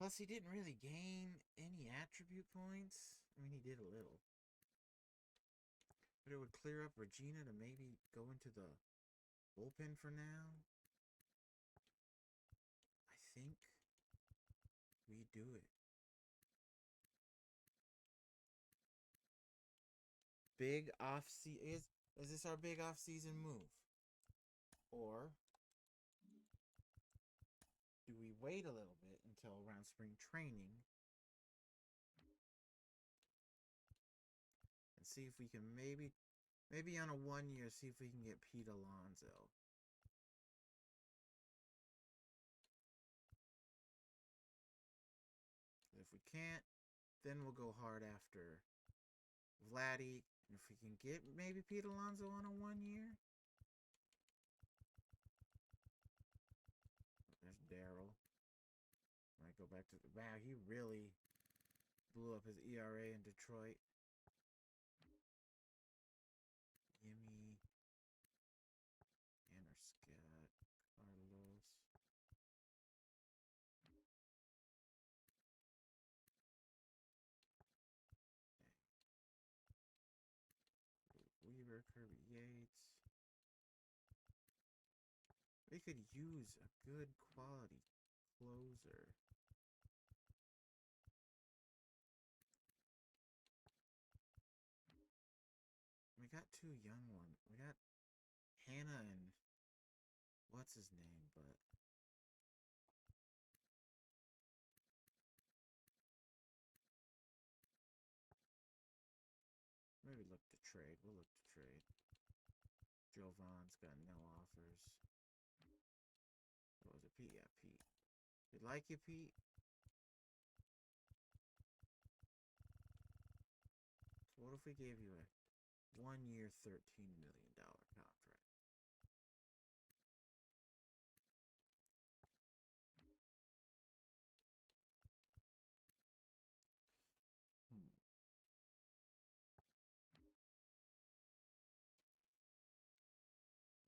Plus, he didn't really gain any attribute points. I mean, he did a little. But it would clear up Regina to maybe go into the bullpen for now. I think we do it. Big off is this our big off season move? Or do we wait a little bit until around spring training and see if we can maybe on a 1 year see if we can get Pete Alonso? If we can't, then we'll go hard after Vladdy. And if we can get maybe Pete Alonso on a 1 year. There's Daryl. Might go back to wow, he really blew up his ERA in Detroit. Gimme Tanner Scott. Walker, Kirby Yates. They could use a good quality closer. We got two young ones. We got Hannah and what's his name, but maybe look to trade. We'll look to trade. Jovan's got no offers. What was it, Pete? Yeah, Pete. We like you, Pete. So what if we gave you a 1-year, $13 million contract?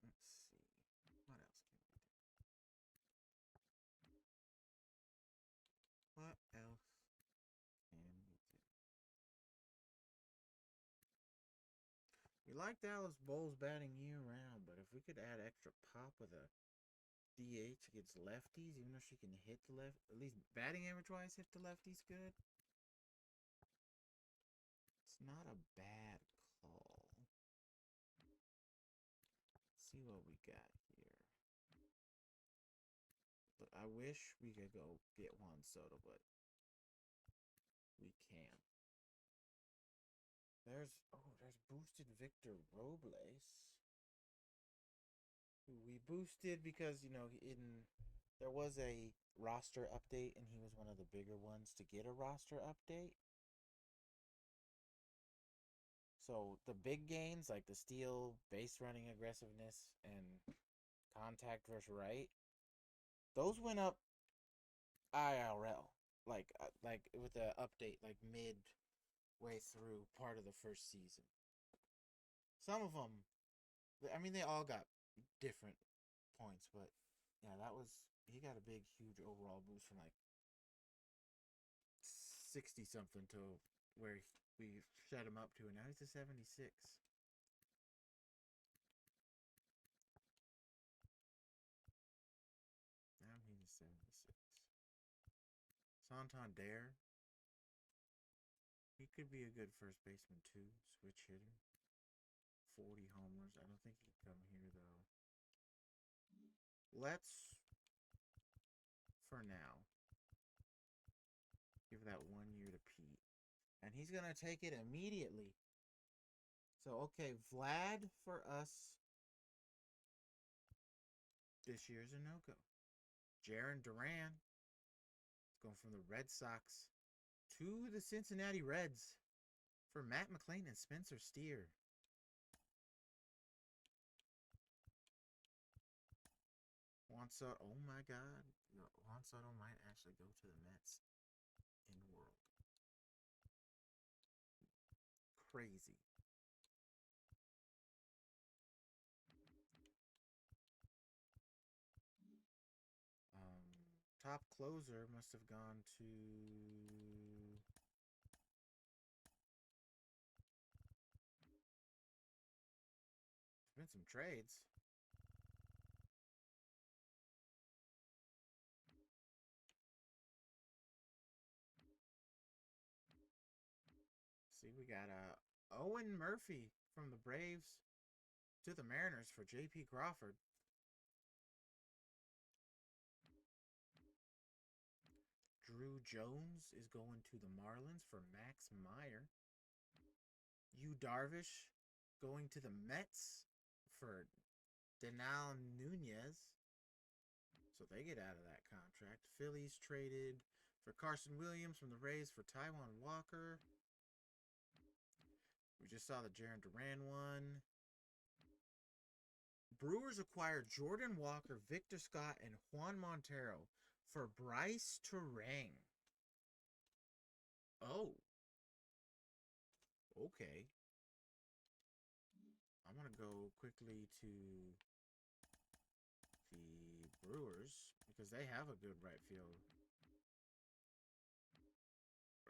Let's see. What else can we do? What else can we do? We like Dallas Bulls batting year round, but if we could add extra pop with a DH against lefties, even though she can hit the left, at least batting average wise, hit the lefties good. It's not a bad call. Let's see what we got here. Look, I wish we could go get Juan Soto, but we can't. There's boosted Victor Robles, who we boosted because there was a roster update and he was one of the bigger ones to get a roster update. So the big gains like the steal, base running aggressiveness, and contact versus right, those went up IRL like with the update like midway through part of the first season. Some of them, I mean, they all got different points, but yeah, he got a big, huge overall boost from like 60 something to where we set him up to, and now he's a 76. Now he's a 76. Santander, he could be a good first baseman too. Switch hitter, 40 homers. I don't think he can come here though. Let's, for now, give that 1 year to Pete. And he's going to take it immediately. So, okay, Vlad for us this year's a no-go. Jarren Duran going from the Red Sox to the Cincinnati Reds for Matt McClain and Spencer Steer. Juan Soto, oh my God. Juan Soto might actually go to the Mets in World. Crazy. Top closer must have gone to... There's been some trades. See, we got Owen Murphy from the Braves to the Mariners for J.P. Crawford. Drew Jones is going to the Marlins for Max Meyer. Yu Darvish going to the Mets for Denal Nunez. So they get out of that contract. Phillies traded for Carson Williams from the Rays for Taijuan Walker. We just saw the Jarren Duran one. Brewers acquired Jordan Walker, Victor Scott, and Juan Montero for Bryce Turang. Oh. Okay. I'm going to go quickly to the Brewers because they have a good right field.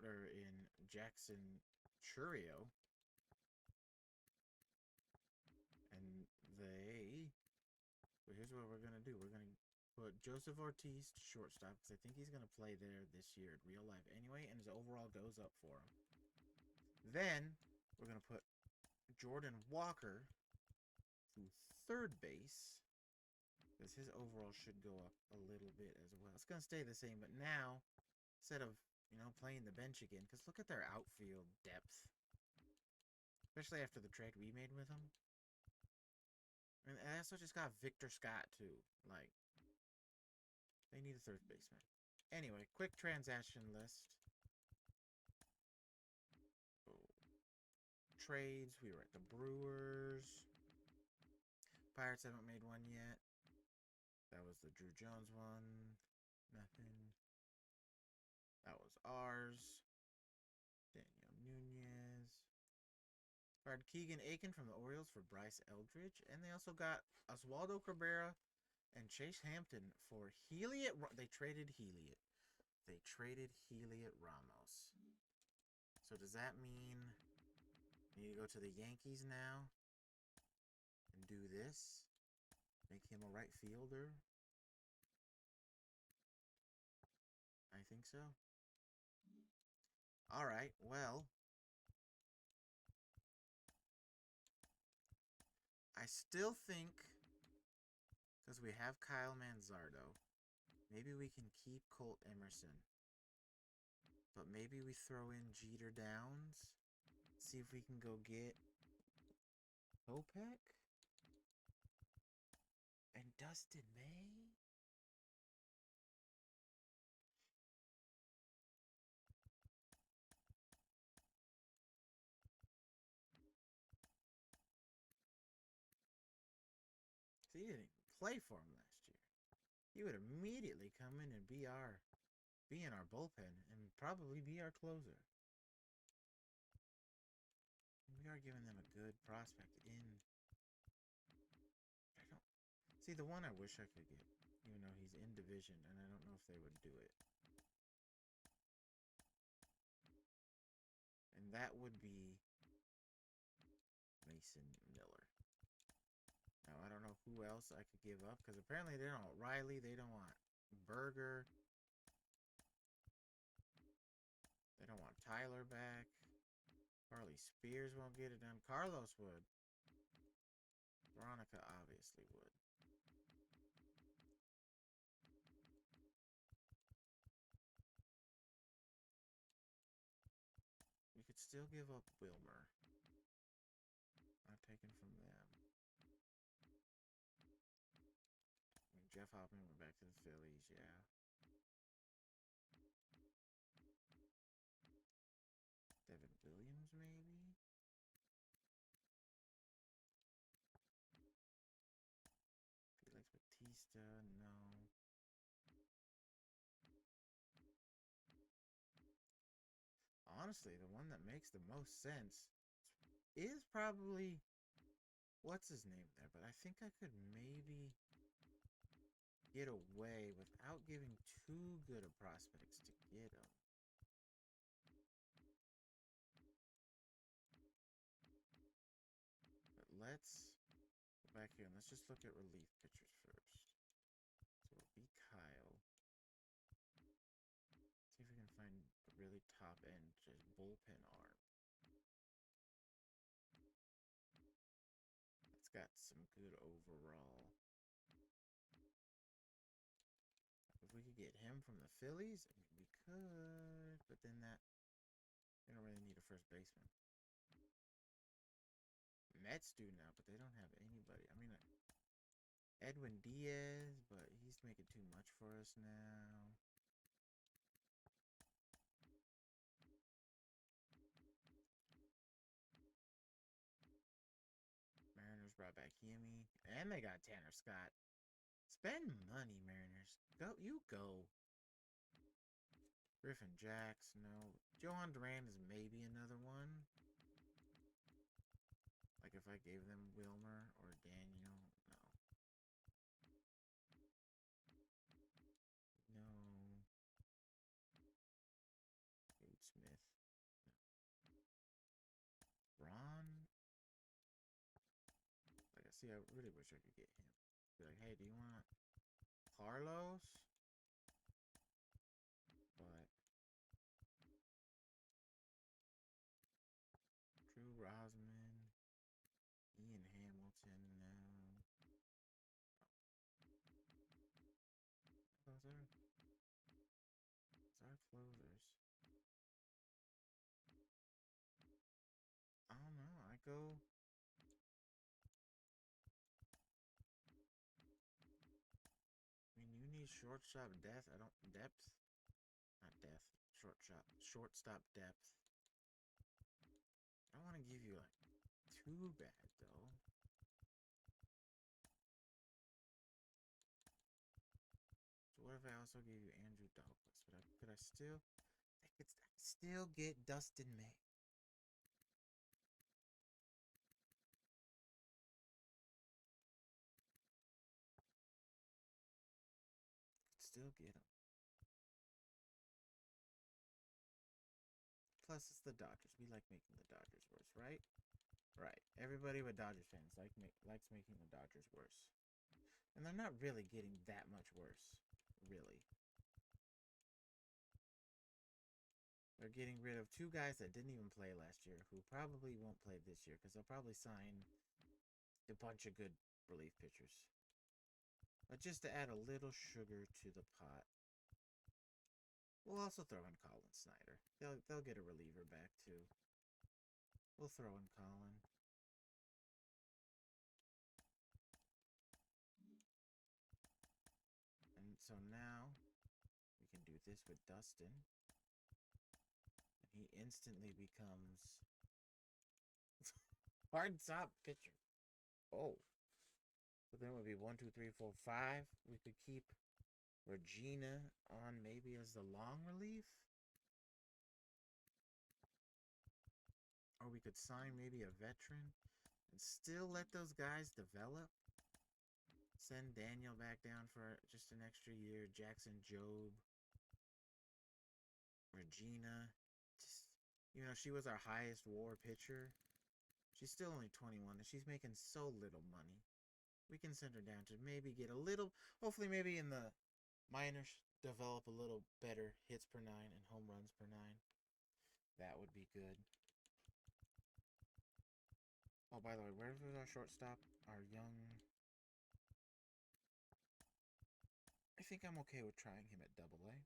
They're in Jackson Churio. what we're going to do. We're going to put Joseph Ortiz to shortstop because I think he's going to play there this year in real life anyway, and his overall goes up for him. Then we're going to put Jordan Walker to third base because his overall should go up a little bit as well. It's going to stay the same, but now instead of, playing the bench again, because look at their outfield depth, especially after the trade we made with them. And I also just got Victor Scott too. Like, they need a third baseman. Anyway, quick transaction list. Trades. We were at the Brewers. Pirates haven't made one yet. That was the Drew Jones one. Nothing. That was ours. Daniel Nunez. Acquired Keegan Aiken from the Orioles for Bryce Eldridge. And they also got Oswaldo Cabrera and Chase Hampton for Heliot. They traded Heliot. Ramos. So does that mean I need to go to the Yankees now and do this? Make him a right fielder? I think so. Alright, well. I still think, because we have Kyle Manzardo, maybe we can keep Colt Emerson. But maybe we throw in Jeter Downs. See if we can go get Kopech and Dustin May. See, he didn't even play for him last year. He would immediately come in and be in our bullpen and probably be our closer. And we are giving them a good prospect in. See, the one I wish I could get, even though he's in division, and I don't know if they would do it. And that would be Mason Miller. Now, I don't know who else I could give up, because apparently they don't want Riley, they don't want Berger. They don't want Tyler back. Carly Spears won't get it done. Carlos would. Veronica obviously would. We could still give up Wilmer. Not taken from them. I mean, Jeff Hoffman went back to the Phillies, yeah. Devin Williams, maybe? Felix Batista, no. Honestly, the one that makes the most sense is probably what's his name there, but I think I could maybe get away without giving too good of prospects to get him. But let's go back here and let's just look at relief pitchers first. So it'll be Kyle. See if we can find a really top end, just bullpen arm. It's got some good overall. If we could get him from the Phillies, I mean, we could, but then they don't really need a first baseman. Mets do now, but they don't have anybody. I mean, Edwin Diaz, but he's making too much for us now. Mariners brought back Yemi, and they got Tanner Scott. Spend money, Mariners. Go, you go. Griffin Jacks, no. Johan Duran is maybe another one. Like if I gave them Wilmer or Daniel, no. No. Wade Smith. No. Ron. Like I see, I really wish I could get him. be like, hey, do you want Carlos? But Drew Rosman, Ian Hamilton now. Those are closers. I don't know. I go. I mean, you need shortstop depth. I don't depth, not depth. Shortstop depth. I don't want to give you like too bad though. So what if I also gave you Andrew Douglas? But could I still? I could still get Dustin May. Still get him. Plus, it's the Dodgers. We like making the Dodgers worse, right? Right. Everybody with Dodgers fans likes making the Dodgers worse. And they're not really getting that much worse, really. They're getting rid of two guys that didn't even play last year, who probably won't play this year because they'll probably sign a bunch of good relief pitchers. But just to add a little sugar to the pot, we'll also throw in Colin Snyder. They'll get a reliever back too. We'll throw in Colin. And so now we can do this with Dustin. And he instantly becomes hard top pitcher. Oh. So then it would be 1, 2, 3, 4, 5. We could keep Regina on maybe as the long relief. Or we could sign maybe a veteran and still let those guys develop. Send Daniel back down for just an extra year. Jackson Job. Regina. Just, she was our highest WAR pitcher. She's still only 21 and she's making so little money. We can send her down to maybe get a little, hopefully maybe in the minors, develop a little better hits per 9 and home runs per 9. That would be good. Oh, by the way, where was our shortstop? Our young... I think I'm okay with trying him at Double A.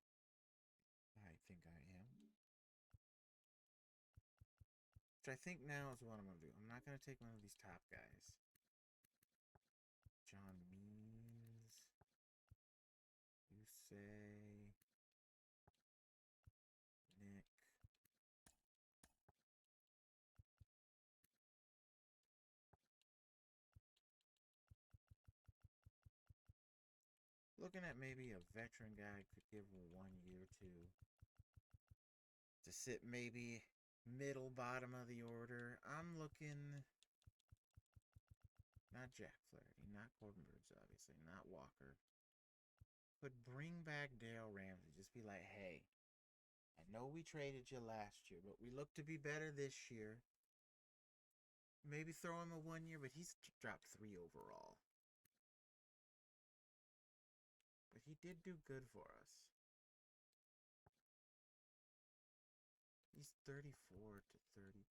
I think I am. Which I think now is what I'm going to do. I'm not going to take one of these top guys. John Means. You say... Nick. Looking at maybe a veteran guy could give 1 year to sit maybe middle bottom of the order. I'm looking not Jack Flaherty, not Corbin Burns, obviously, not Walker. But bring back Dale Ramsey. Just be like, hey, I know we traded you last year, but we look to be better this year. Maybe throw him a 1 year, but he's dropped 3 overall. But he did do good for us. He's 34 to 32.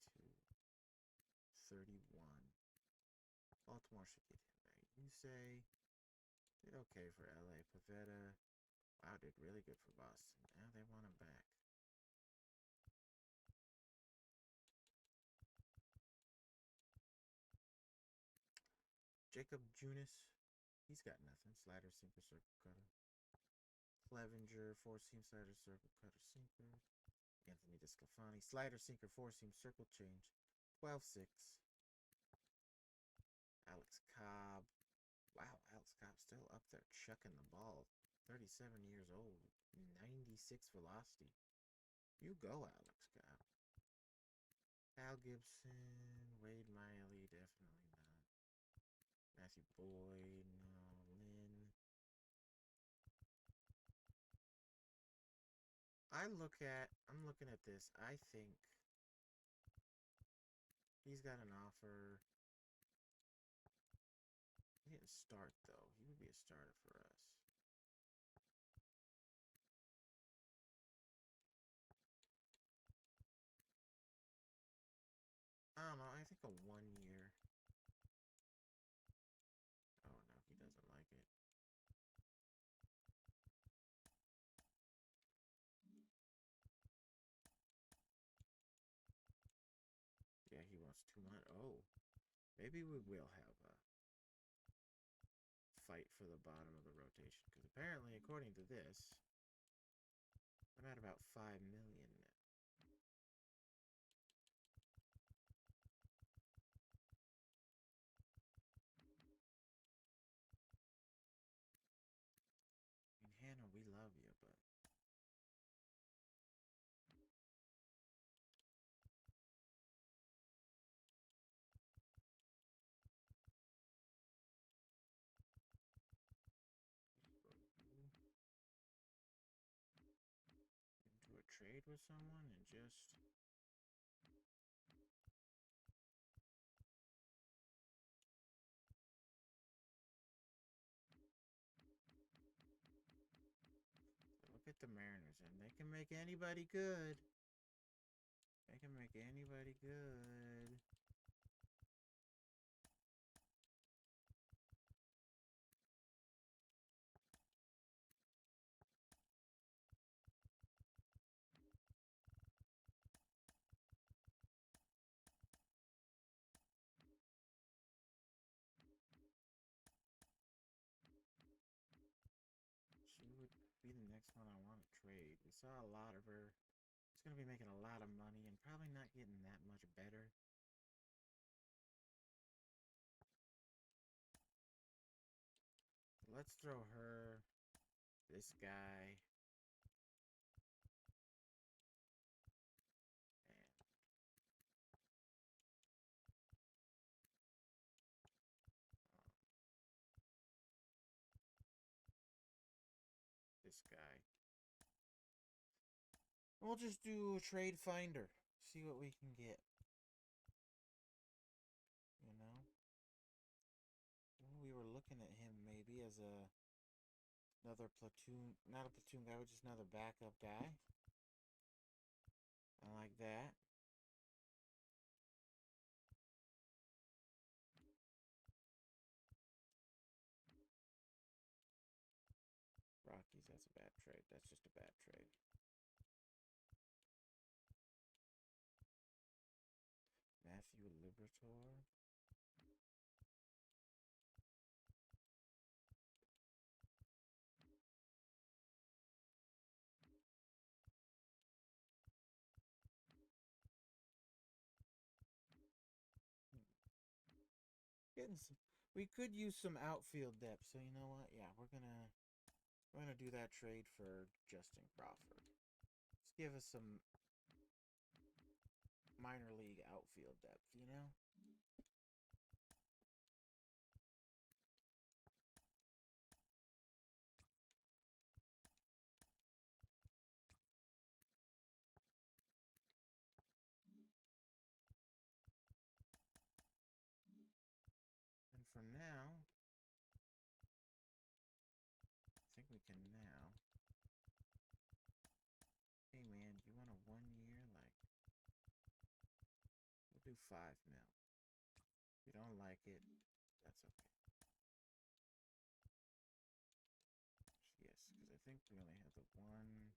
31. Baltimore should get him, right? You say did okay for LA. Pavetta, wow, did really good for Boston. Now they want him back. Jacob Junis, he's got nothing. Slider, sinker, circle, cutter. Clevenger, four-seam, slider, circle, cutter, sinker. Anthony DeSclafani, slider, sinker, four-seam, circle, change. 12-6. Alex Cobb. Wow, Alex Cobb still up there chucking the ball. 37 years old. 96 velocity. You go, Alex Cobb. Al Gibson. Wade Miley, definitely not. Matthew Boyd, no. Lynn. I'm looking at this. I think he's got an offer. to start, though. He would be a starter for us. I don't know. I think a 1 year. Oh, no, he doesn't like it. Yeah, he wants 200. Oh, maybe we will have a fight for the bottom of the rotation. Because apparently, according to this, I'm at about 5 million now. I mean, Hannah, we love you, but into a trade with someone and just look at the Mariners, and they can make anybody good. They can make anybody good. She would be the next one I want to trade. We saw a lot of her. She's going to be making a lot of money and probably not getting that much better. Let's throw her, this guy, and this guy. We'll just do a trade finder. See what we can get. You know? We were looking at him maybe as another platoon, not a platoon guy, but just another backup guy. I like that. Rockies, that's a bad trade. That's just a bad trade. Matthew Libertor. Getting some, we could use some outfield depth. So you know what? Yeah, we're gonna do that trade for Justin Crawford. Let's give us some minor league outfield depth. You know. And for now, I think we can now. Hey man, do you want a 1 year? Like, we'll do 5 mil. If you don't like it, that's okay. Yes, because I think we only have the one.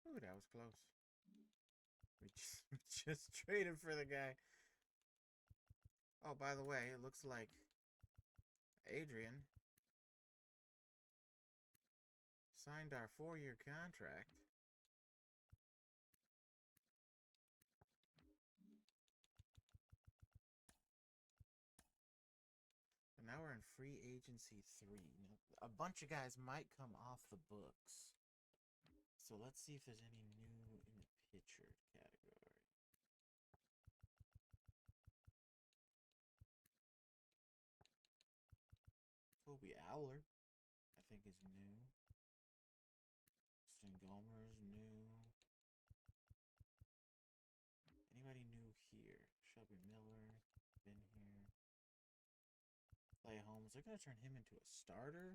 Ooh, that was close. We just traded for the guy. Oh, by the way, it looks like Adrian signed our 4-year contract. And now we're in free agency 3. Now, a bunch of guys might come off the books. So let's see if there's any new in the pitcher category. Toby Aller, I think, is new. Stingomer is new. They're gonna turn him into a starter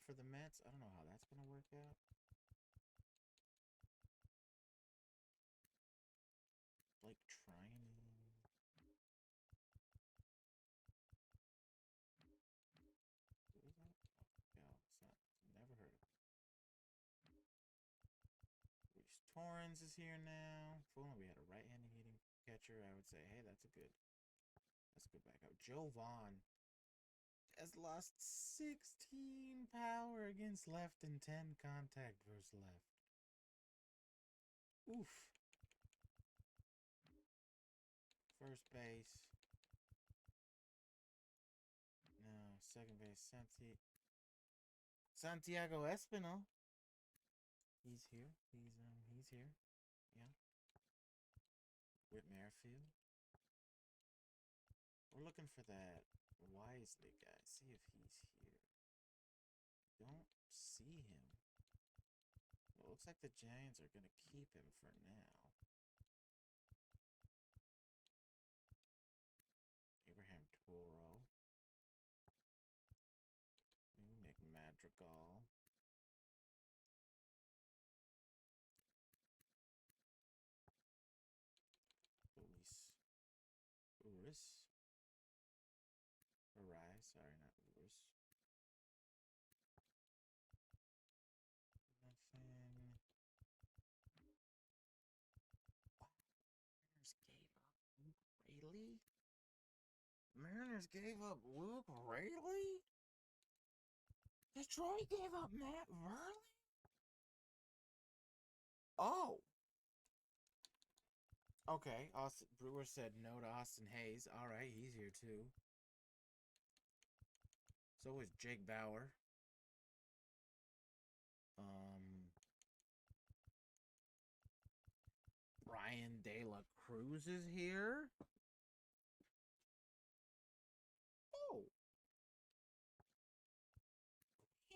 for the Mets. I don't know how that's gonna work out. Like trying. Who is that? Oh, never heard of it. Luis Torrens is here now. If only we had a right-handed hitting catcher, I would say, hey, that's a good backup. Joe Vaughn has lost 16 power against left and 10 contact versus left. Oof. First base. No, second base. Santiago Espinal. He's here. He's here. Yeah. Whit Merrifield. We're looking for that Wisely guy. See if he's here. Don't see him. Well, it looks like the Giants are gonna keep him for now. Abraham Toro. Nick Madrigal. Luis Uris. Arise, sorry, not Uris. Nothing. Wow. Mariners gave up Luke Raley? Detroit gave up Matt Verley? Oh. Okay. Brewer said no to Austin Hayes. All right, he's here too. So is Jake Bauer. Brian De La Cruz is here. Oh.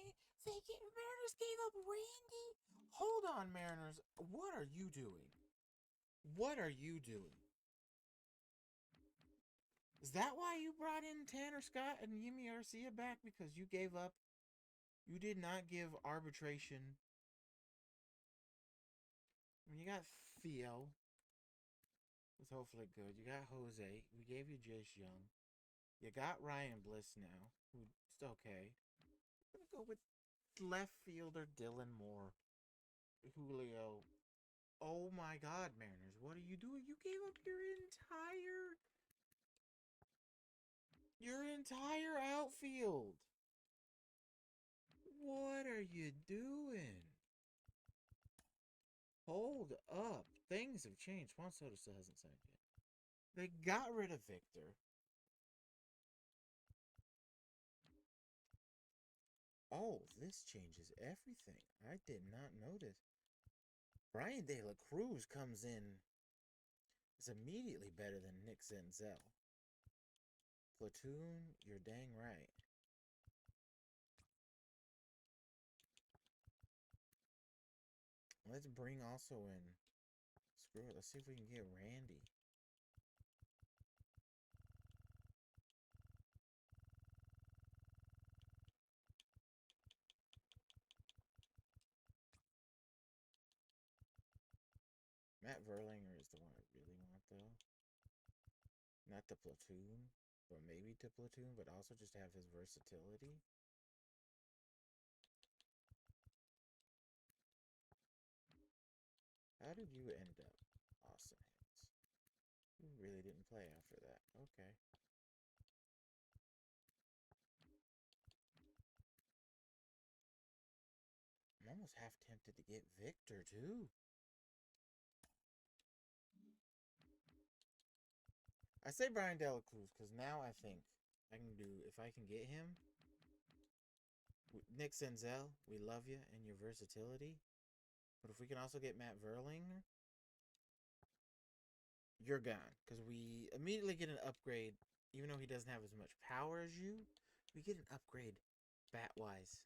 Mariners gave up Randy? Hold on, Mariners. What are you doing? What are you doing? Is that why you brought in Tanner Scott and Yimi Garcia back? Because you gave up? You did not give arbitration. I mean, you got Theo. It's hopefully good. You got Jose. We gave you Jace Young. You got Ryan Bliss now, who's okay. I'm going to go with left fielder Dylan Moore. Julio. Oh my God, Mariners. What are you doing? You gave up your entire outfield. What are you doing? Hold up. Things have changed. Juan Soto still hasn't signed yet. They got rid of Victor. Oh, this changes everything. I did not notice. Brian De La Cruz comes in. Is immediately better than Nick Senzel. Platoon, you're dang right. Let's bring also in. Screw it. Let's see if we can get Randy. Matt Verlander is the one I really want, though. Not the platoon, but maybe to platoon, but also just have his versatility. How did you end up Austin Hayes? You really didn't play after that. Okay. I'm almost half tempted to get Victor, too. I say Brian De La Cruz because now I think I can do, if I can get him, Nick Senzel, we love you and your versatility. But if we can also get Matt Verlander, you're gone. Because we immediately get an upgrade, even though he doesn't have as much power as you, we get an upgrade bat-wise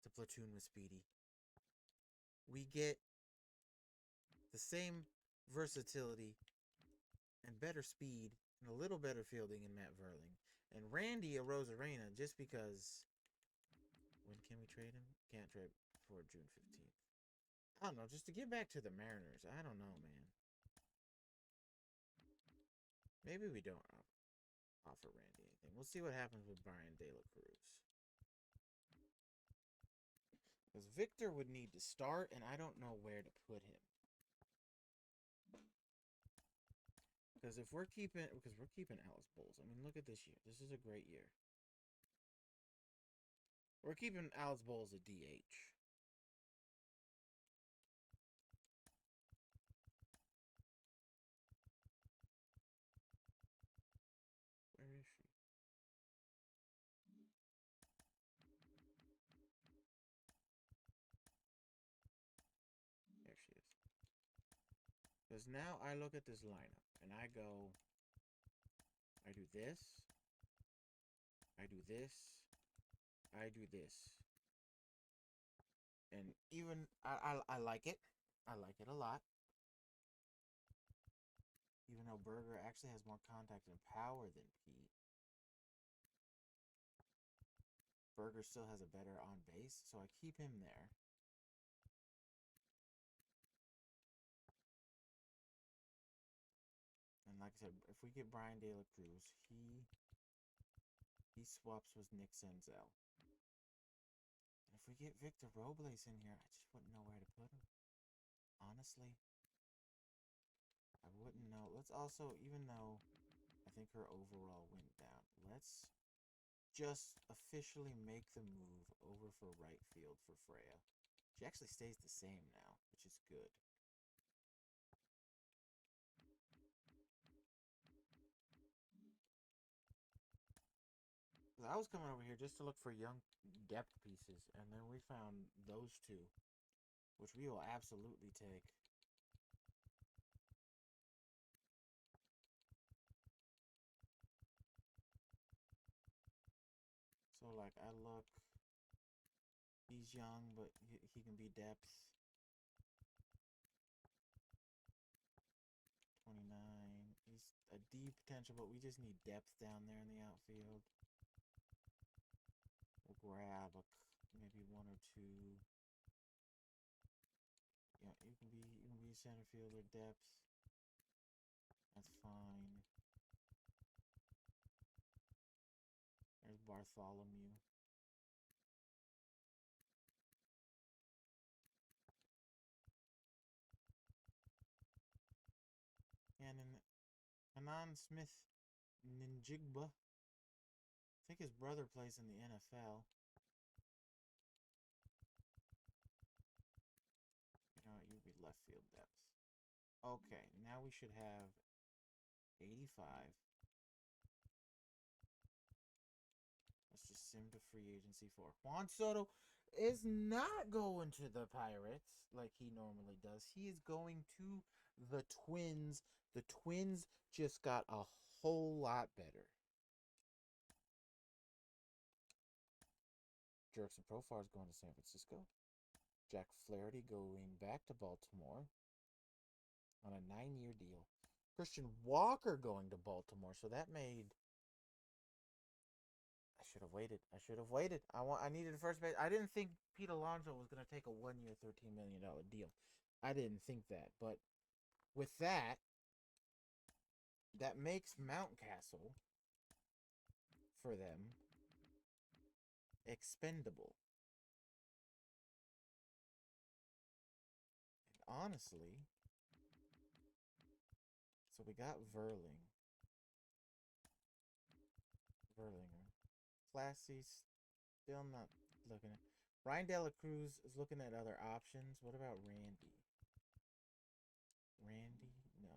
to platoon with Speedy. We get the same versatility and better speed and a little better fielding in Matt Verling. And Randy Arozarena, just because. When can we trade him? Can't trade before June 15th. I don't know, just to get back to the Mariners. I don't know, man. Maybe we don't offer Randy anything. We'll see what happens with Brian De La Cruz. Because Victor would need to start, and I don't know where to put him. Because we're keeping Alice Bowles. I mean, look at this year. This is a great year. We're keeping Alice Bowles a DH. Where is she? There she is. Because now I look at this lineup and I go, I do this, I do this, I do this. And even, I like it. I like it a lot. Even though Berger actually has more contact and power than Pete. Berger still has a better on base, so I keep him there. And like I said, if we get Brian De La Cruz, he swaps with Nick Senzel. And if we get Victor Robles in here, I just wouldn't know where to put him. Honestly, I wouldn't know. Let's also, even though I think her overall went down, let's just officially make the move over for right field for Freya. She actually stays the same now, which is good. I was coming over here just to look for young depth pieces, and then we found those two, which we will absolutely take. So, like, I look, he's young, but he can be depth. 29. He's a D potential, but we just need depth down there in the outfield. We'll grab maybe one or two. Yeah, you can be center fielder depth. That's fine. There's Bartholomew. And then Hanan Smith Ninjigba. I think his brother plays in the NFL. You know, you'd be left field depth. Okay, now we should have 85. Let's just sim to free agency for Juan Soto is not going to the Pirates like he normally does. He is going to the Twins. The Twins just got a whole lot better. Jurickson Profar is going to San Francisco. Jack Flaherty going back to Baltimore on a 9-year deal. Christian Walker going to Baltimore, so that made. I should have waited. I needed a first base. I didn't think Pete Alonso was going to take a 1-year, $13 million deal. I didn't think that, but with that makes Mountcastle for them expendable. And honestly, so we got Verlinger. Classy, still not looking at. Ryan De La Cruz is looking at other options. What about Randy? No.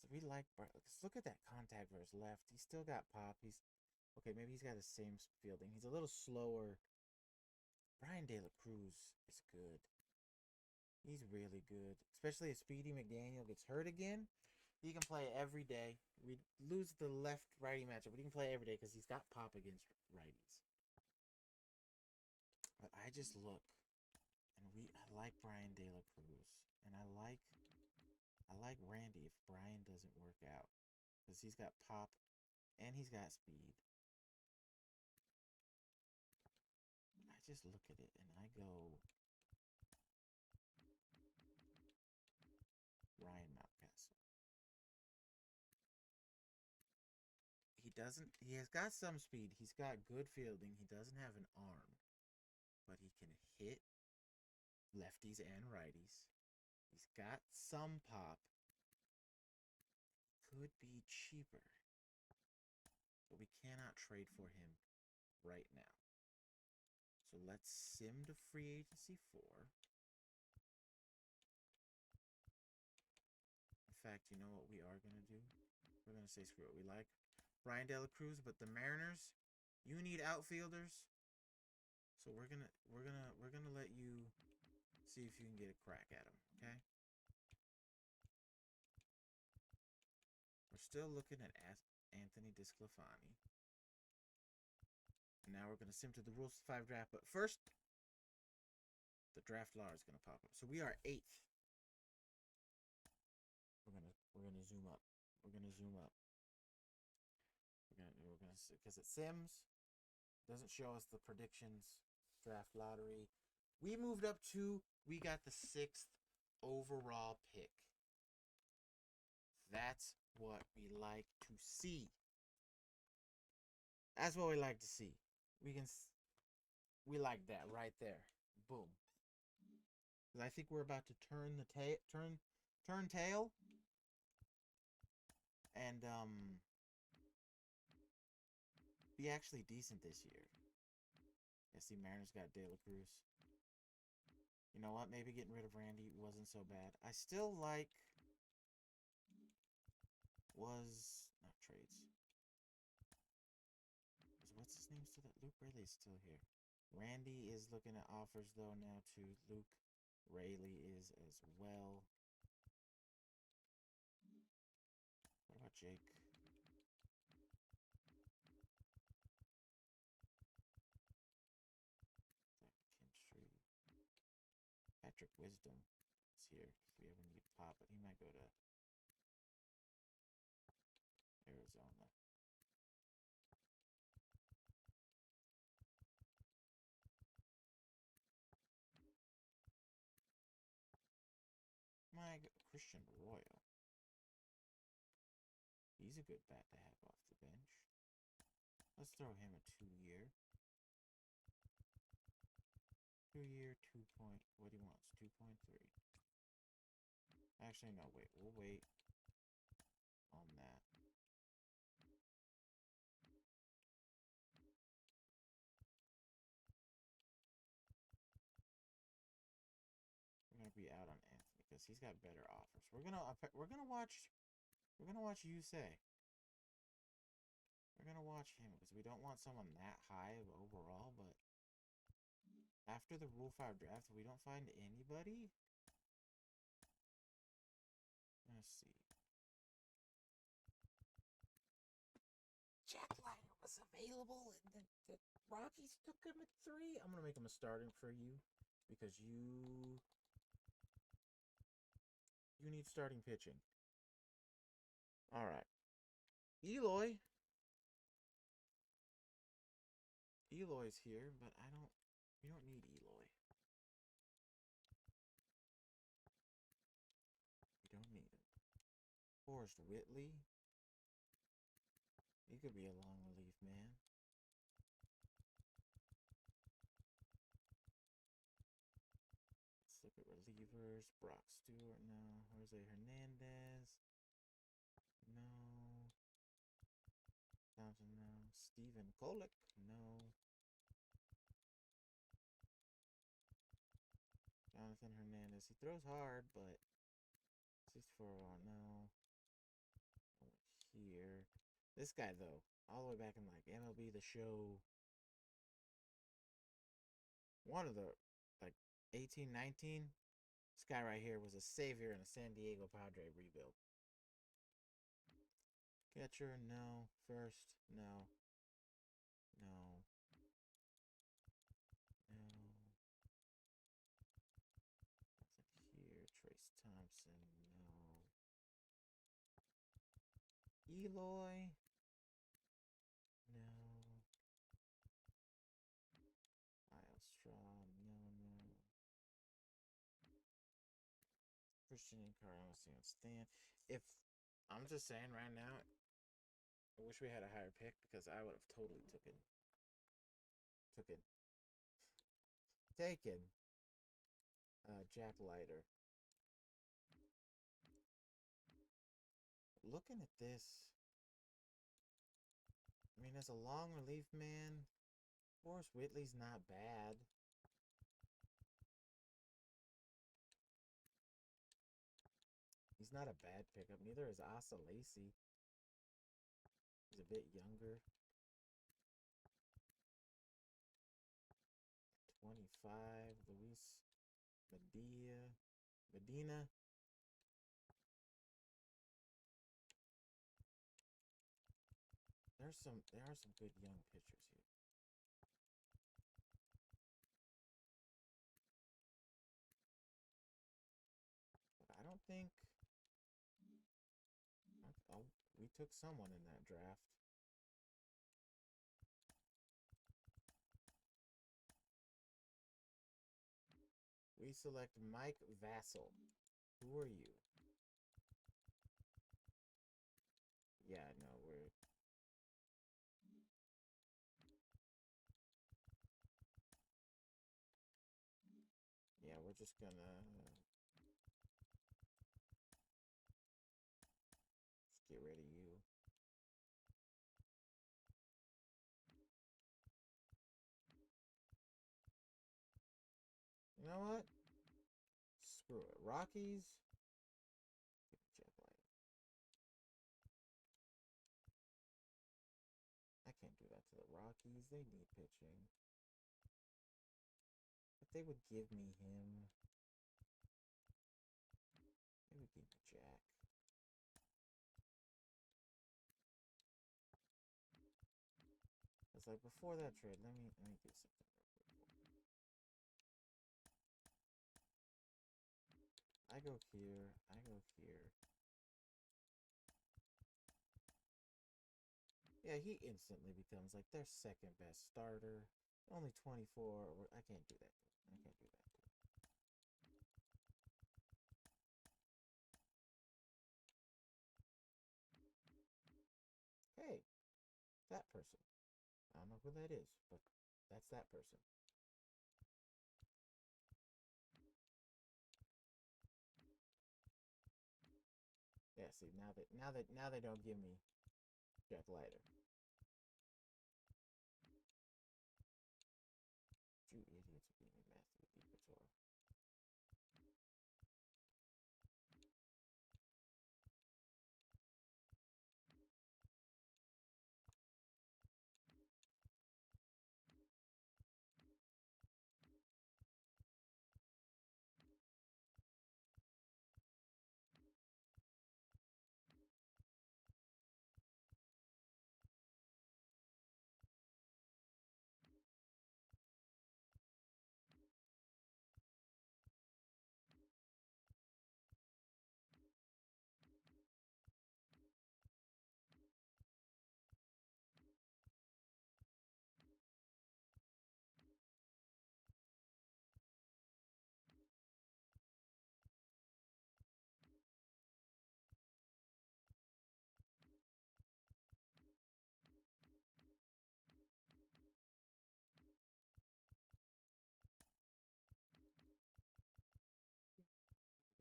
So we like. Look at that contact versus left. He's still got pop. Okay. Maybe he's got the same fielding. He's a little slower. Brian De La Cruz is good. He's really good, especially if Speedy McDaniel gets hurt again. He can play every day. We lose the left-righty matchup, but he can play every day because he's got pop against righties. But I just look, and I like Brian De La Cruz, and I I like Randy if Brian doesn't work out. Because he's got pop and he's got speed. I just look at it and I go Ryan Mountcastle. He has got some speed. He's got good fielding. He doesn't have an arm, but he can hit lefties and righties. He's got some pop. Could be cheaper, but we cannot trade for him right now. So let's sim to free agency 4. In fact, you know what we are going to do? We're going to say screw it. We like Brian De La Cruz, but the Mariners, you need outfielders. So we're gonna let you see if you can get a crack at him, okay? We're still looking at Anthony DeSclafani. And now we're gonna sim to the Rules 5 draft, but first, the draft law is gonna pop up. So we are 8th. We're gonna zoom up. We're gonna zoom up. We're gonna because it sims, doesn't show us the predictions, draft lottery. We moved up 2. We got the 6th overall pick. That's what we like to see. That's what we like to see. We like that right there. Boom. Because I think we're about to turn the turn tail, and be actually decent this year. I see Mariners got De La Cruz. You know what? Maybe getting rid of Randy wasn't so bad. I still like not trades. What's his name still? Luke Rayleigh's still here. Randy is looking at offers though now too. Luke Rayleigh is as well. What about Jake? Kinstry. Patrick Wisdom is here if we ever need pop, but he might go to Arizona. Christian Royal. He's a good bat to have off the bench. Let's throw him a 2-year. 2-year, 2 point. What he wants? 2.3. Actually, no, wait. We'll wait on that. We're gonna be out on Anthony because he's got better offers. We're gonna watch you say. We're gonna watch him because we don't want someone that high of overall, but after the Rule 5 draft, if we don't find anybody, let's see. Jack Leiter was available, and the Rockies took him at 3. I'm gonna make him a starting for you because you need starting pitching. All right, Eloy's here, but we don't need Eloy. We don't need him. Forrest Whitley. He could be a long relief man. Let's look at relievers. Brock Stewart, no. Jose Hernandez, no. Thompson, no. Stephen Kolek, no. Jonathan Hernandez, he throws hard, but 64, no. Here. This guy, though, all the way back in like MLB The Show, one of the like 18, 19. This guy right here was a savior in a San Diego Padre rebuild. Catcher, no. First, no. No. No. Nothing here. Trace Thompson, no. Eloy. No. Ilestrom. No. Christian Incar. Stan. If I'm just saying right now, I wish we had a higher pick because I would have totally taken Jack Leiter. Looking at this, I mean, as a long relief man, Forrest Whitley's not bad. He's not a bad pickup. Neither is Asa Lacy. He's a bit younger. 25. Luis Medina. There are some good young pitchers here. But I don't think we took someone in that draft. We select Mike Vassell. Who are you? Yeah, no, we're just gonna get rid of you. You know what? Screw it. Rockies. Jeff Light. I can't do that to the Rockies. They need pitching. If they would give me him, they would give me Jack. It's like before that trade. Let me do something real quick. I go here. I go here. Yeah, he instantly becomes like their second best starter. Only 24. I can't do that. I can't do that. Hey, that person. I don't know who that is, but that's that person. Yeah, see, now they don't give me Jack Leiter. You idiots are being Matthew DeCouture.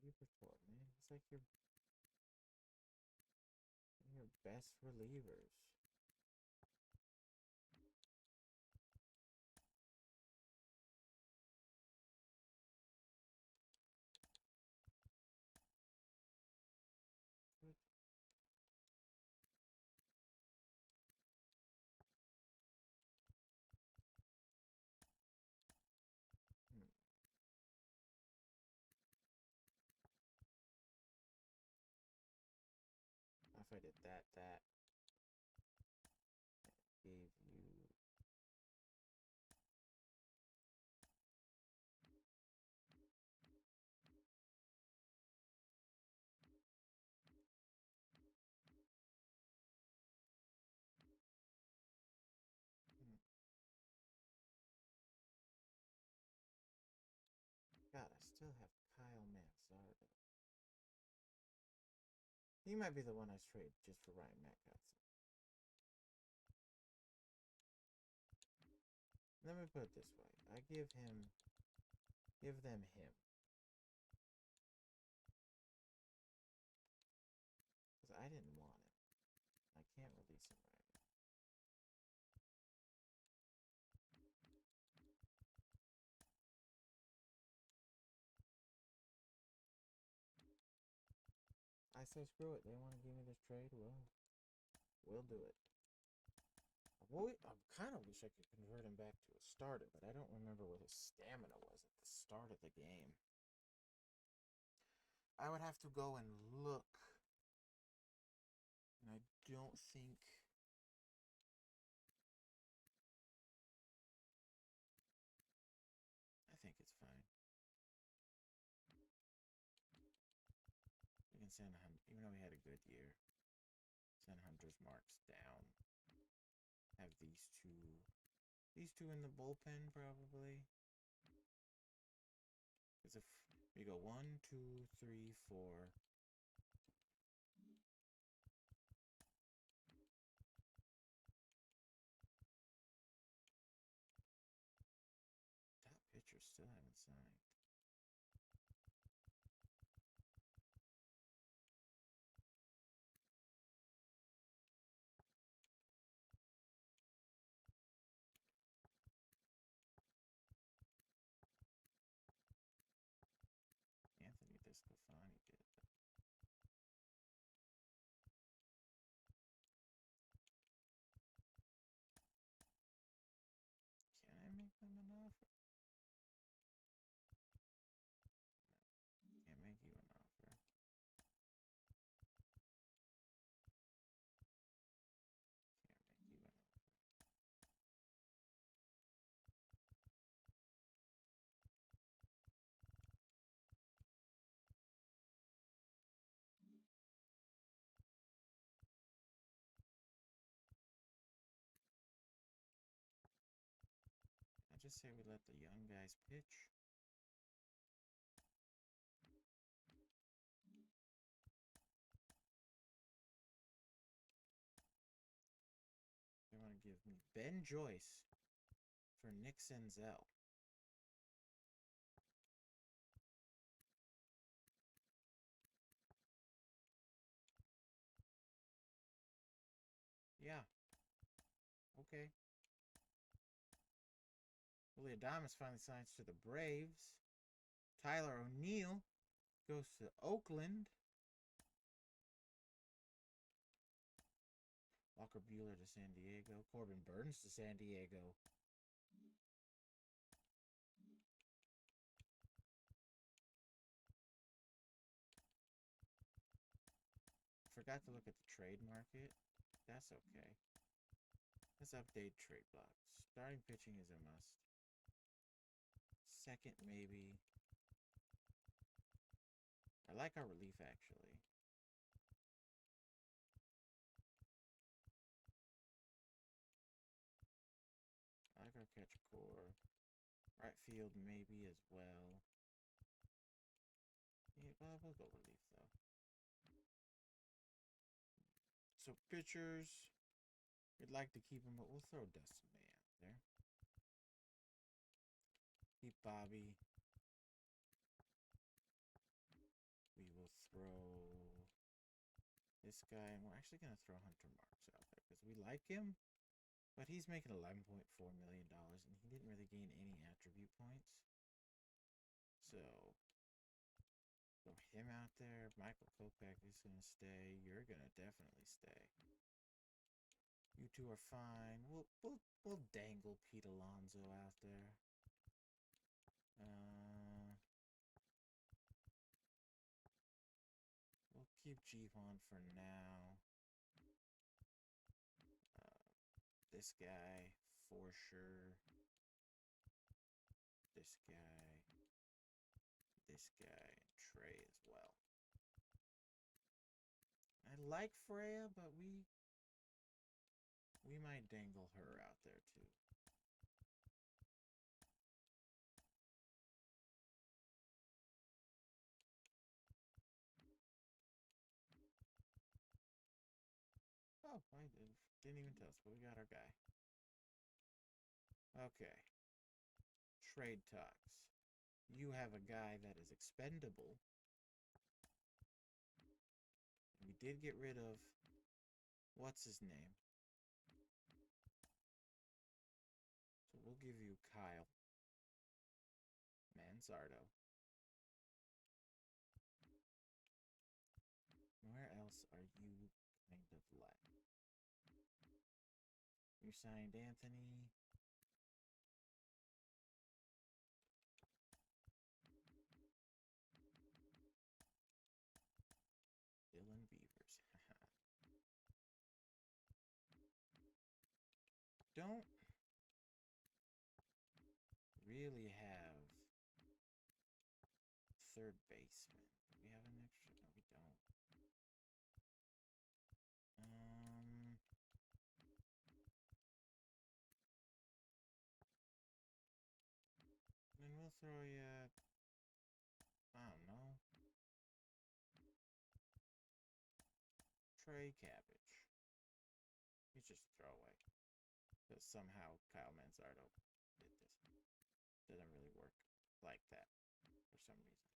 DeCouture, man. It's like your best relievers. Hmm. If I did that gave you still have Kyle Manzardo. He might be the one I trade just for Ryan Metcalf. Let me put it this way. I give them him. Because I didn't want him. I can't release him right now. I say screw it. They want to give me this trade? Well, we'll do it. I kind of wish I could convert him back to a starter, but I don't remember what his stamina was at the start of the game. I would have to go and look. And I don't think... I think it's fine. We can send him, even though he had a good year, send Hunter's marks down. Have these two in the bullpen probably. Because if we go 1, 2, 3, 4. Top pitchers still haven't signed. Anthony Desclafani did. Can I make them an offer? No, can't make you an offer. Can't make you an offer. I just say we let the young guys pitch. They want to give me Ben Joyce for Nick Senzel. Yeah. Okay. Willie Adames finally signs to the Braves. Tyler O'Neill goes to Oakland. Walker Buehler to San Diego. Corbin Burns to San Diego. Forgot to look at the trade market. That's okay. Let's update trade blocks. Starting pitching is a must. Second, maybe. I like our relief, actually. I like our catcher core. Right field, maybe, as well. Yeah, well, we'll go relief, though. So, pitchers. We'd like to keep him, but we'll throw Dustin May out there. Keep Bobby. We will throw this guy, and we're actually going to throw Hunter Marks out there because we like him, but he's making $11.4 million, and he didn't really gain any attribute points. So, throw him out there. Michael Kopech is going to stay. You're going to definitely stay. You two are fine. We'll dangle Pete Alonso out there. We'll keep G-Hon for now. This guy, for sure. This guy. This guy, and Trey as well. I like Freya, but we might dangle her out there too. didn't even tell us, but we got our guy. Okay. Trade talks. You have a guy that is expendable. We did get rid of what's his name. So we'll give you Kyle Manzardo. Where else are you kind of left? You signed Anthony. Dylan Beavers. Don't really have third baseman. Do we have an extra? No, we don't. Then we'll throw you, I don't know, Trey Cabbage. He's just a throwaway. Because somehow Kyle Manzardo did this. Doesn't really work like that for some reason.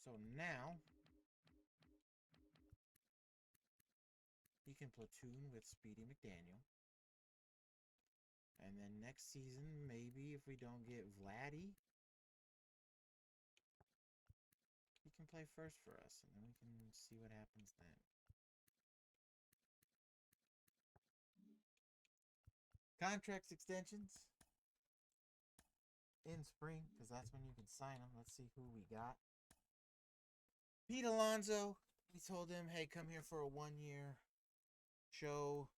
So now he can platoon with Speedy McDaniel. And then next season, maybe if we don't get Vladdy, he can play first for us. And then we can see what happens then. Contracts extensions in spring, because that's when you can sign them. Let's see who we got. Pete Alonso, we told him, hey, come here for a 1 year. Show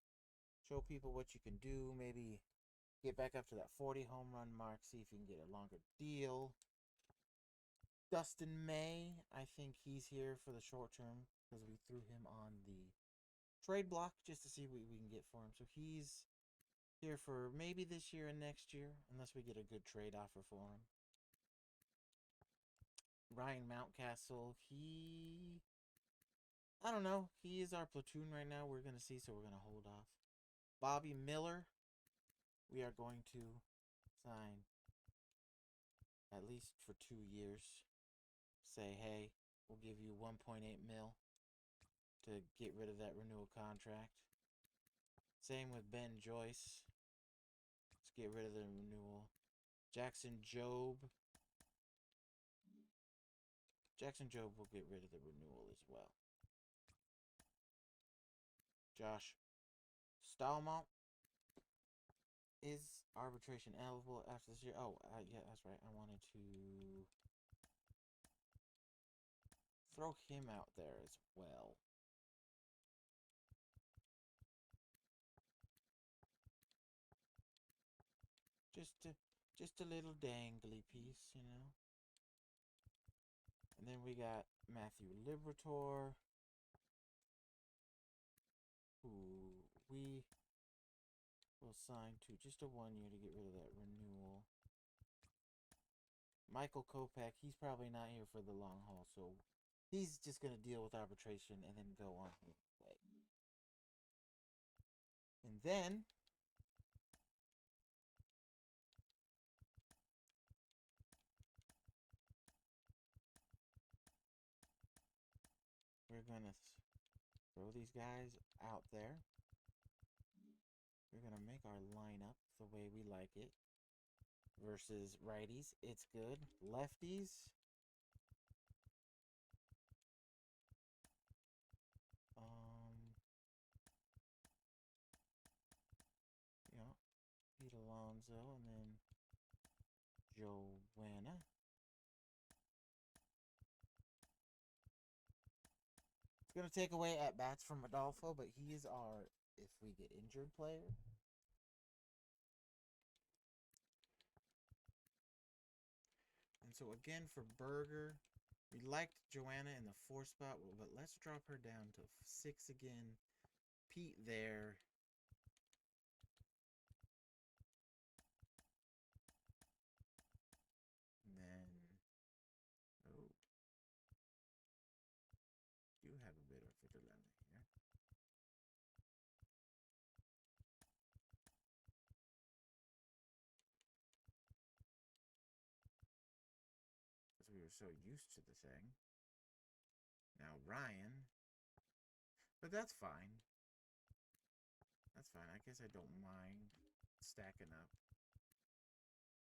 people what you can do. Maybe get back up to that 40 home run mark. See if you can get a longer deal. Dustin May, I think he's here for the short term because we threw him on the trade block just to see what we can get for him. So he's here for maybe this year and next year, unless we get a good trade offer for him. Ryan Mountcastle, I don't know. He is our platoon right now. We're going to see, so we're going to hold off. Bobby Miller, we are going to sign at least for 2 years. Say, hey, we'll give you 1.8 mil to get rid of that renewal contract. Same with Ben Joyce. Let's get rid of the renewal. Jackson Jobe will get rid of the renewal as well. Josh Stallmont is arbitration eligible after this year. Oh, yeah, that's right. I wanted to throw him out there as well. Just a little dangly piece, you know. And then we got Matthew Liberatore, who we will sign to just a 1 year to get rid of that renewal. Michael Kopech, he's probably not here for the long haul, so he's just going to deal with arbitration and then go on his way. And then we're going to throw these guys out there. We're going to make our lineup the way we like it. Versus righties, it's good. Lefties, you know, Pete Alonso and then Joanna. It's going to take away at-bats from Adolfo, but he is our, if we get injured, player. And so again, for Berger, we liked Joanna in the 4 spot, but let's drop her down to 6 again. Pete there. And then, we're so used to the thing. Now Ryan. But that's fine. That's fine. I guess I don't mind stacking up.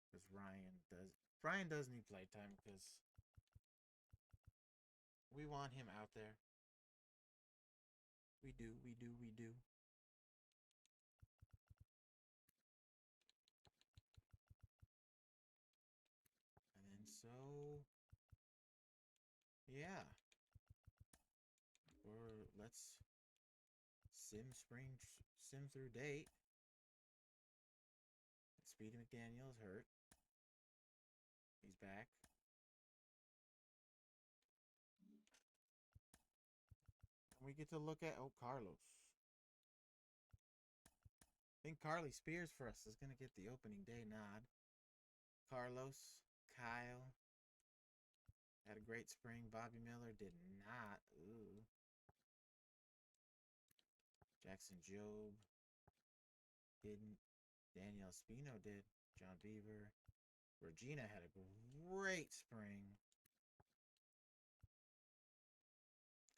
Because Ryan does need playtime because we want him out there. We do. And then so yeah. Or let's sim through date. Speedy McDaniel is hurt. He's back. And we get to look at Carlos. I think Carly Spears for us is gonna get the opening day nod. Carlos, Kyle had a great spring. Bobby Miller did not. Ooh. Jackson Jobe didn't. Danielle Spino did. John Beaver. Regina had a great spring.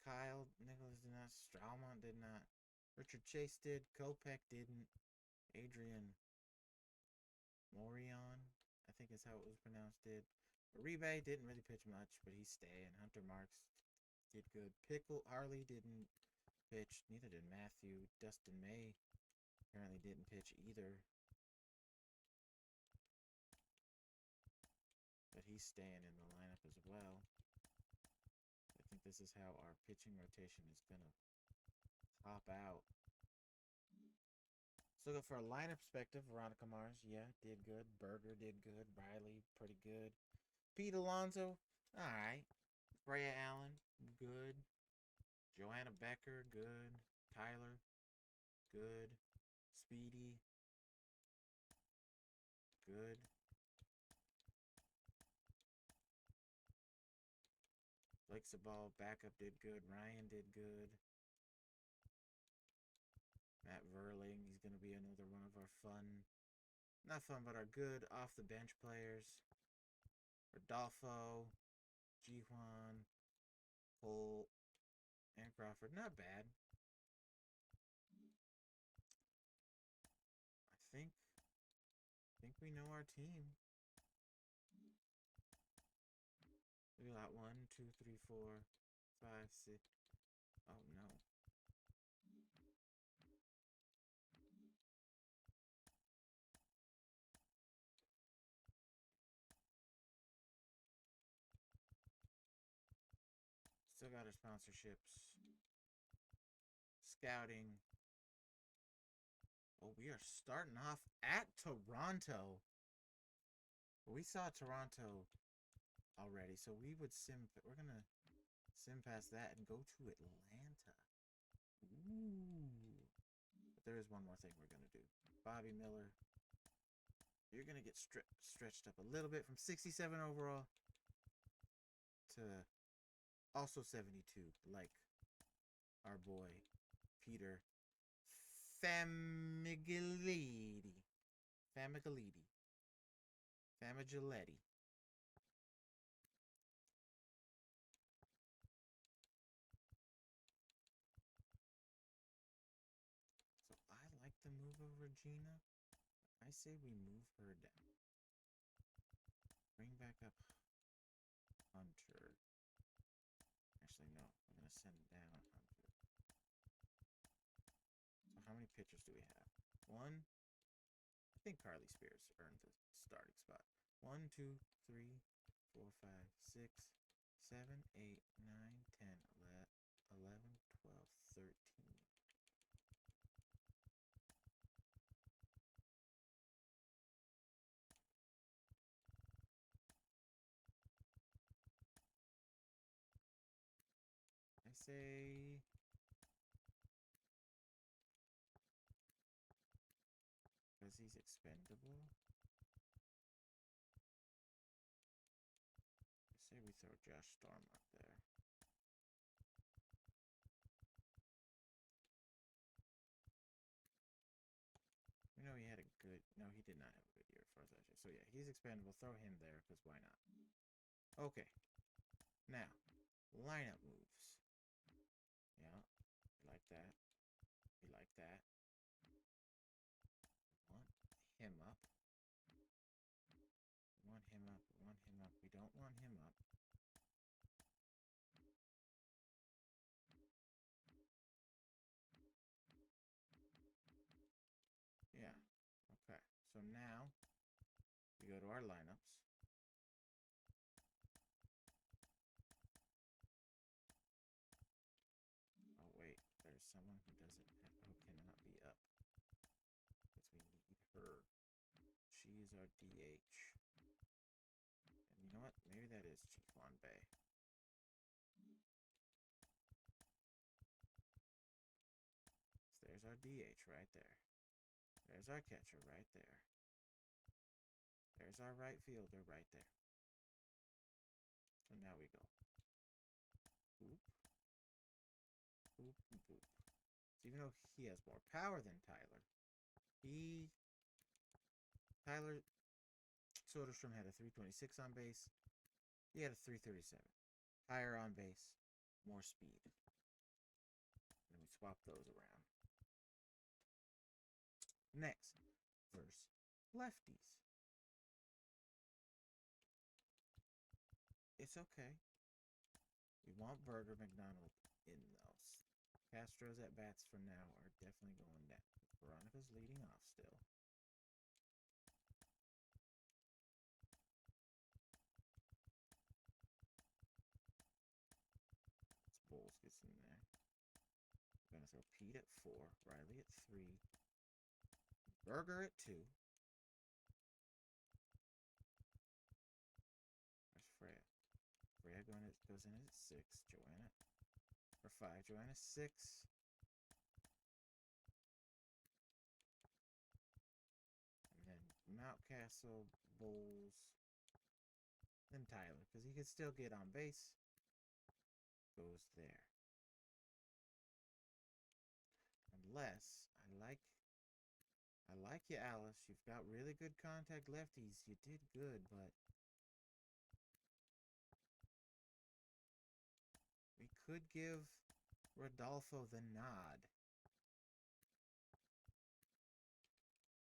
Kyle Nicholas did not. Straumont did not. Richard Chase did. Kopech didn't. Adrian Morion, I think is how it was pronounced, did. Uribe didn't really pitch much, but he's staying. Hunter Marks did good. Pickle Harley didn't pitch. Neither did Matthew. Dustin May apparently didn't pitch either. But he's staying in the lineup as well. I think this is how our pitching rotation is going to top out. So go for a lineup perspective. Veronica Mars, yeah, did good. Berger did good. Riley, pretty good. Pete Alonso, all right. Brea Allen, good. Joanna Becker, good. Tyler, good. Speedy, good. Blake Sabal, backup, did good. Ryan did good. Matt Verling, he's going to be another one of our not fun, but our good off the bench players. Rodolfo, Jihuan, Holt, and Crawford. Not bad. I think we know our team. We got 1, 2, 3, 4, 5, 6. Oh no. Still got our sponsorships. Scouting. Oh, we are starting off at Toronto. We saw Toronto already, so we're gonna sim past that and go to Atlanta. Ooh. But there is one more thing we're gonna do. Bobby Miller, you're gonna get stretched up a little bit from 67 overall to also 72, like our boy Peter Famigiletti. So I like the move of Regina. I say we move her down. Bring back up Hunter. Actually, no. I'm going to send down Hunter. So how many pitchers do we have? One. I think Carly Spears earned the starting spot. 1, 2, 3, 4, 5, 6, 7, 8, 9, 10, 11, 12, 13. I say because he's expendable. I say we throw Josh Storm up there. We know he had a good. No, he did not have a good year for us. So yeah, he's expendable. Throw him there because why not? Okay. Now, lineup moves. Yeah, you like that. You like that. Want him up. Want him up. Want him up. We don't want him up. Yeah. Okay. So now we go to our lineups. Oh wait, there's someone who cannot be up because we need her. She is our DH. And you know what? Maybe that is Chiefon Bay. So there's our DH right there. There's our catcher right there. There's our right fielder right there. So now we go. Boop. Boop, boop. So even though he has more power than Tyler, Tyler Soderstrom had a 326 on base. He had a 337. Higher on base, more speed. And we swap those around. Next, versus lefties. It's okay. We want Burger McDonald in those. Castro's at bats for now are definitely going down. Veronica's leading off still. Bowles gets in there. We're going to throw Pete at 4, Riley at 3, Burger at 2. Where's Freya? Freya goes in at 6. Joanna or 5. Joanna 6. And then Mountcastle, Bowles, then Tyler, because he could still get on base. Goes there. Unless I like you, Alice. You've got really good contact lefties. You did good, but we could give Rodolfo the nod.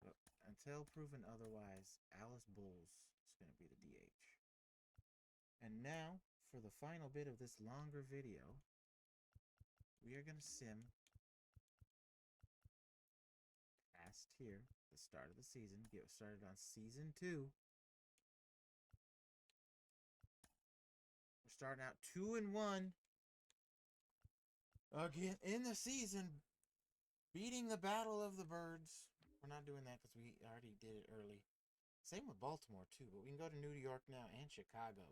But until proven otherwise, Alice Bowles is going to be the DH. And now, for the final bit of this longer video, we are going to sim past here, the start of the season, get started on season 2. We're starting out 2-1 again in the season, beating the Battle of the Birds. We're not doing that because we already did it early. Same with Baltimore too, but we can go to New York now and Chicago.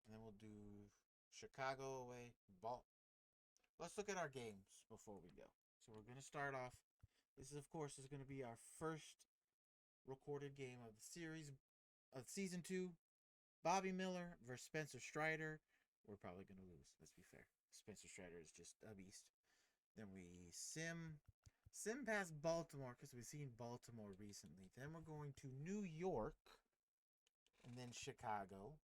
And then we'll do Chicago away. Let's look at our games before we go. So we're going to start off. This is, of course, is going to be our first recorded game of the series of season 2. Bobby Miller versus Spencer Strider. We're probably going to lose. Let's be fair. Spencer Strider is just a beast. Then we sim past Baltimore because we've seen Baltimore recently. Then we're going to New York and then Chicago.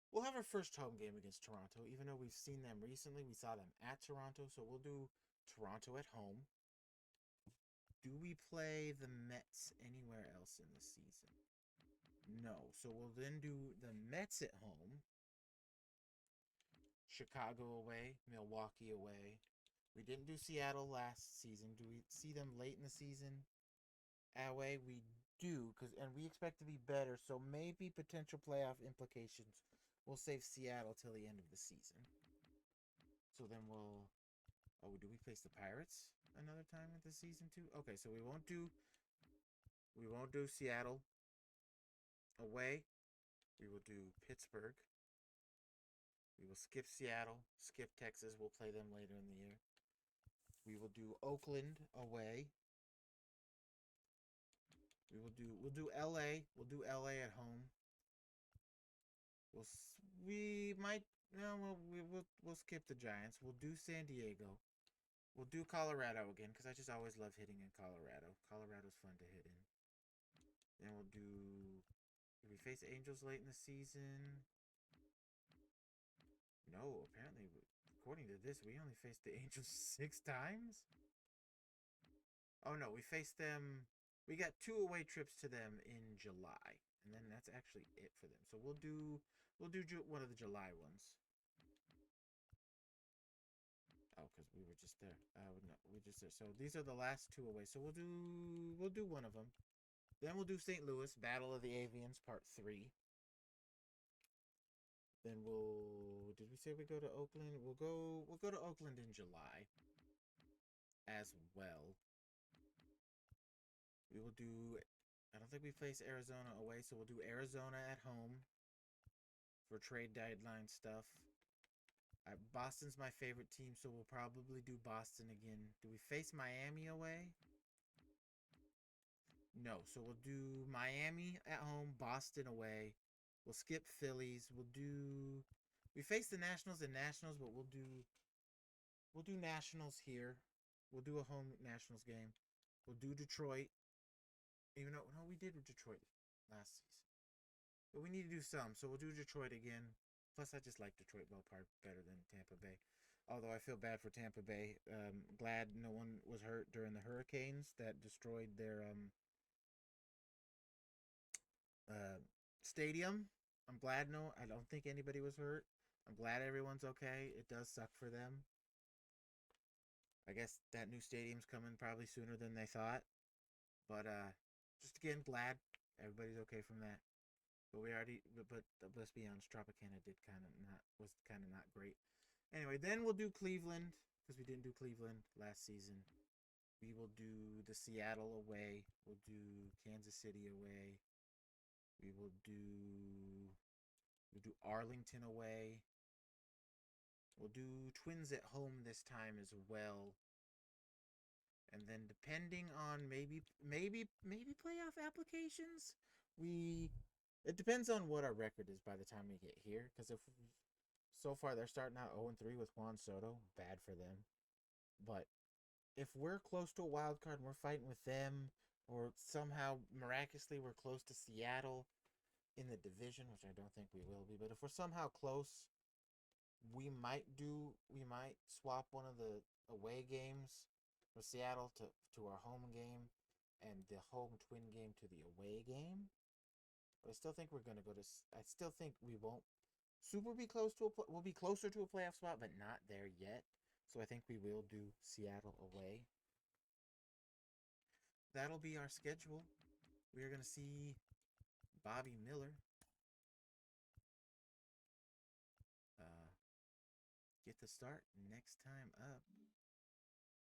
We'll have our first home game against Toronto, even though we've seen them recently. We saw them at Toronto, so we'll do Toronto at home. Do we play the Mets anywhere else in the season? No. So we'll then do the Mets at home, Chicago away, Milwaukee away. We didn't do Seattle last season. Do we see them late in the season? Away, we do, and we expect to be better, so maybe potential playoff implications. We'll save Seattle till the end of the season. So then we'll... Oh, do we face the Pirates another time into season 2? Okay, so we won't do Seattle away. We will do Pittsburgh. We will skip Seattle, skip Texas. We'll play them later in the year. We will do Oakland away. We'll do LA. We'll do LA at home. We'll skip the Giants. We'll do San Diego. We'll do Colorado again because I just always love hitting in Colorado. Colorado's fun to hit in. Then we'll do... Did we face Angels late in the season? No, apparently, according to this, we only faced the Angels 6 times? Oh no, we faced them... We got 2 away trips to them in July. And then that's actually it for them. So we'll do one of the July ones. Oh, because we were just there. No, we just there. So these are the last 2 away. So we'll do one of them. Then we'll do St. Louis, Battle of the Avians, Part 3. Then we'll... Did we say we go to Oakland? We'll go to Oakland in July as well. We will do... I don't think we face Arizona away, so we'll do Arizona at home for trade deadline stuff. Boston's my favorite team, so we'll probably do Boston again. Do we face Miami away? No, so we'll do Miami at home, Boston away. We'll skip Phillies. We'll do... We face the Nationals in Nationals, but we'll do Nationals here. We'll do a home Nationals game. We'll do Detroit. Even though, no, we did with Detroit last season. But we need to do some, so we'll do Detroit again. Plus, I just like Detroit ballpark better than Tampa Bay. Although I feel bad for Tampa Bay. Glad no one was hurt during the hurricanes that destroyed their stadium. I'm glad I don't think anybody was hurt. I'm glad everyone's okay. It does suck for them. I guess that new stadium's coming probably sooner than they thought. But just again, glad everybody's okay from that. But let's be honest, Tropicana was kind of not great. Anyway, then we'll do Cleveland because we didn't do Cleveland last season. We will do the Seattle away. We'll do Kansas City away. We'll do Arlington away. We'll do Twins at home this time as well. And then depending on maybe playoff applications, it depends on what our record is by the time we get here. Because if so far they're starting out 0-3 with Juan Soto, bad for them. But if we're close to a wild card and we're fighting with them, or somehow miraculously we're close to Seattle in the division, which I don't think we will be, but if we're somehow close, we might swap one of the away games for Seattle to our home game, and the home Twin game to the away game. But I still think we're gonna go to. I still think we won't super be close to we'll be closer to a playoff spot, but not there yet. So I think we will do Seattle away. That'll be our schedule. We are gonna see Bobby Miller get the start next time up.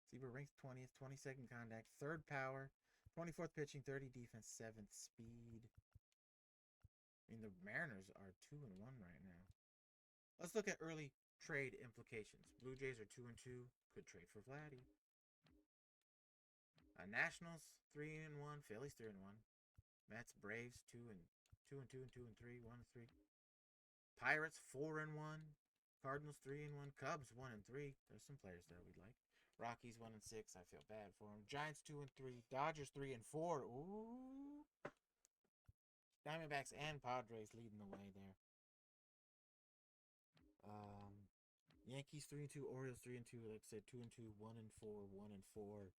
See, we're ranked 20th, 22nd contact, 3rd power, 24th pitching, 30 defense, 7th speed. I mean, the Mariners are 2-1 right now. Let's look at early trade implications. Blue Jays are 2-2. Could trade for Vladdy. Nationals 3-1. Phillies 3-1. Mets, Braves 2-2 and 2-3, 1-3. Pirates 4-1. Cardinals 3-1. Cubs 1-3. There's some players there we'd like. Rockies 1-6. I feel bad for them. Giants 2-3. Dodgers 3-4. Ooh. Diamondbacks and Padres leading the way there. Yankees 3-2. Orioles 3-2. Like I said, 2-2. 1-4. 1-4.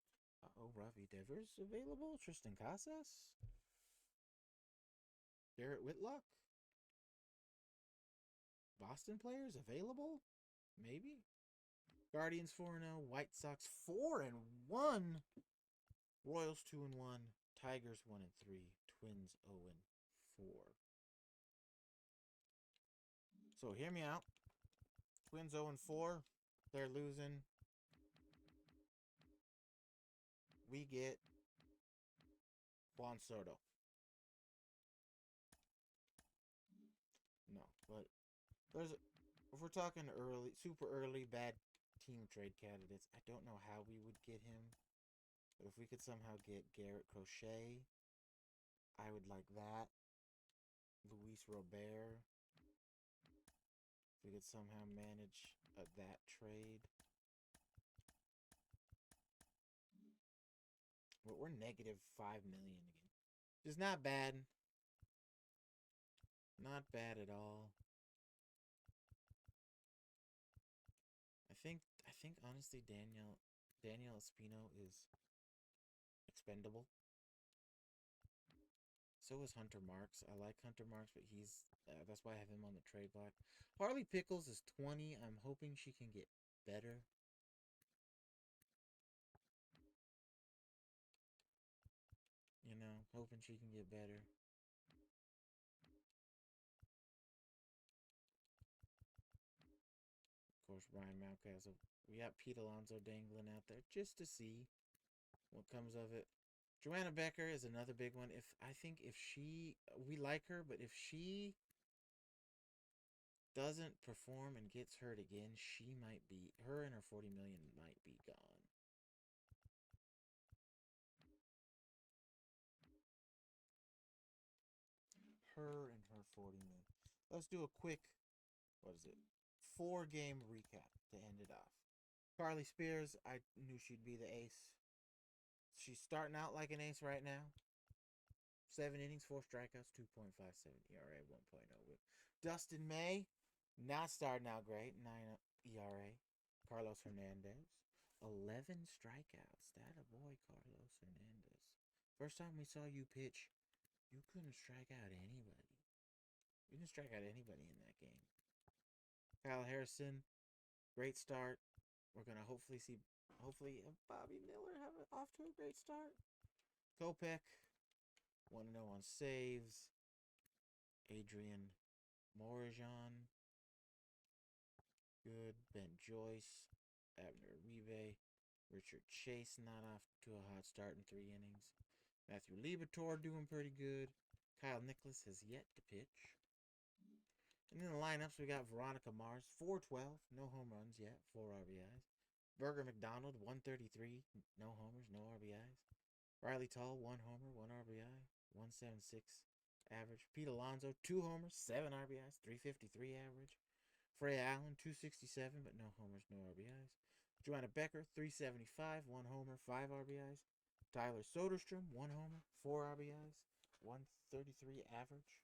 Ravi Devers available. Tristan Casas. Garrett Whitlock. Boston players available? Maybe. Guardians 4-0. White Sox 4-1. Royals 2-1. Tigers 1-3. Twins 0-4. So hear me out. Twins 0-4. They're losing. We get Juan Soto. No, but if we're talking early, super early, bad team trade candidates, I don't know how we would get him. But if we could somehow get Garrett Crochet, I would like that. Luis Robert. If we could somehow manage that trade. But we're negative $5 million again. Just not bad. Not bad at all. I think honestly Daniel Espino is expendable. So is Hunter Marks. I like Hunter Marks, but that's why I have him on the trade block. Harley Pickles is 20. I'm hoping she can get better. Hoping she can get better. Of course, Ryan Mountcastle. We got Pete Alonso dangling out there just to see what comes of it. Joanna Becker is another big one. We like her, but if she doesn't perform and gets hurt again, her and her 40 million might be gone. Her and her 40 million. Let's do a quick, what is it? 4-game recap to end it off. Carly Spears, I knew she'd be the ace. She's starting out like an ace right now. 7 innings, 4 strikeouts, 2.57 ERA, 1.0 whip. Dustin May, not starting out great, 9 ERA. Carlos Hernandez, 11 strikeouts. That a boy, Carlos Hernandez. First time we saw you pitch, you couldn't strike out anybody. You didn't strike out anybody in that game. Kyle Harrison, great start. We're going to hopefully Bobby Miller have off to a great start. Kopech, 1-0 on saves. Adrian Morajan, good. Ben Joyce, Abner Ribe, Richard Chase not off to a hot start in 3 innings. Matthew Liberatore doing pretty good. Kyle Nicholas has yet to pitch. And in the lineups, we got Veronica Mars, 412, no home runs yet, 4 RBIs. Burger McDonald, 133, no homers, no RBIs. Riley Tall, 1 homer, 1 RBI, 176 average. Pete Alonso, 2 homers, 7 RBIs, 353 average. Freya Allen, 267, but no homers, no RBIs. Joanna Becker, 375, 1 homer, 5 RBIs. Tyler Soderstrom, 1 homer, 4 RBIs, 133 average.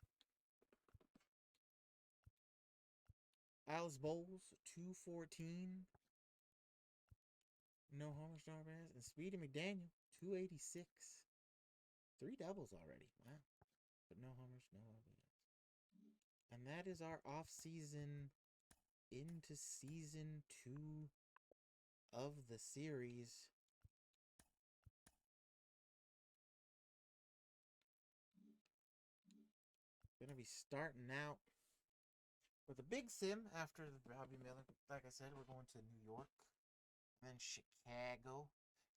Alice Bowles, 214, no homers, no RBIs. And Speedy McDaniel, 286. 3 doubles already. Wow. But no homers, no RBIs. And that is our off-season into season 2 of the series. Gonna be starting out with a big sim after the Bobby Miller. Like I said, we're going to New York, then Chicago,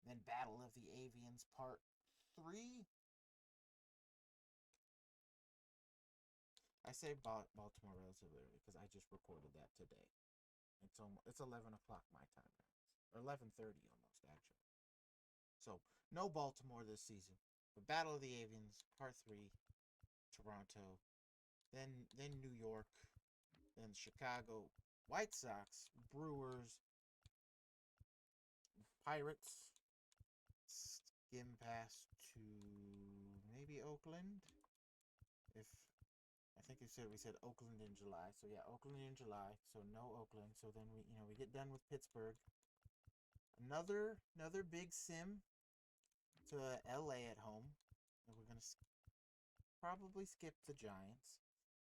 then Battle of the Avians Part 3. I say Baltimore relatively early because I just recorded that today. It's 11 o'clock my time, or 11:30 almost actually. So no Baltimore this season. But Battle of the Avians Part 3, Toronto, then New York, then Chicago, White Sox, Brewers, Pirates, skim past to maybe Oakland. If I think we said Oakland in July. So yeah, Oakland in July. So no Oakland. So then we get done with Pittsburgh. Another big sim to LA at home. And we're gonna probably skip the Giants.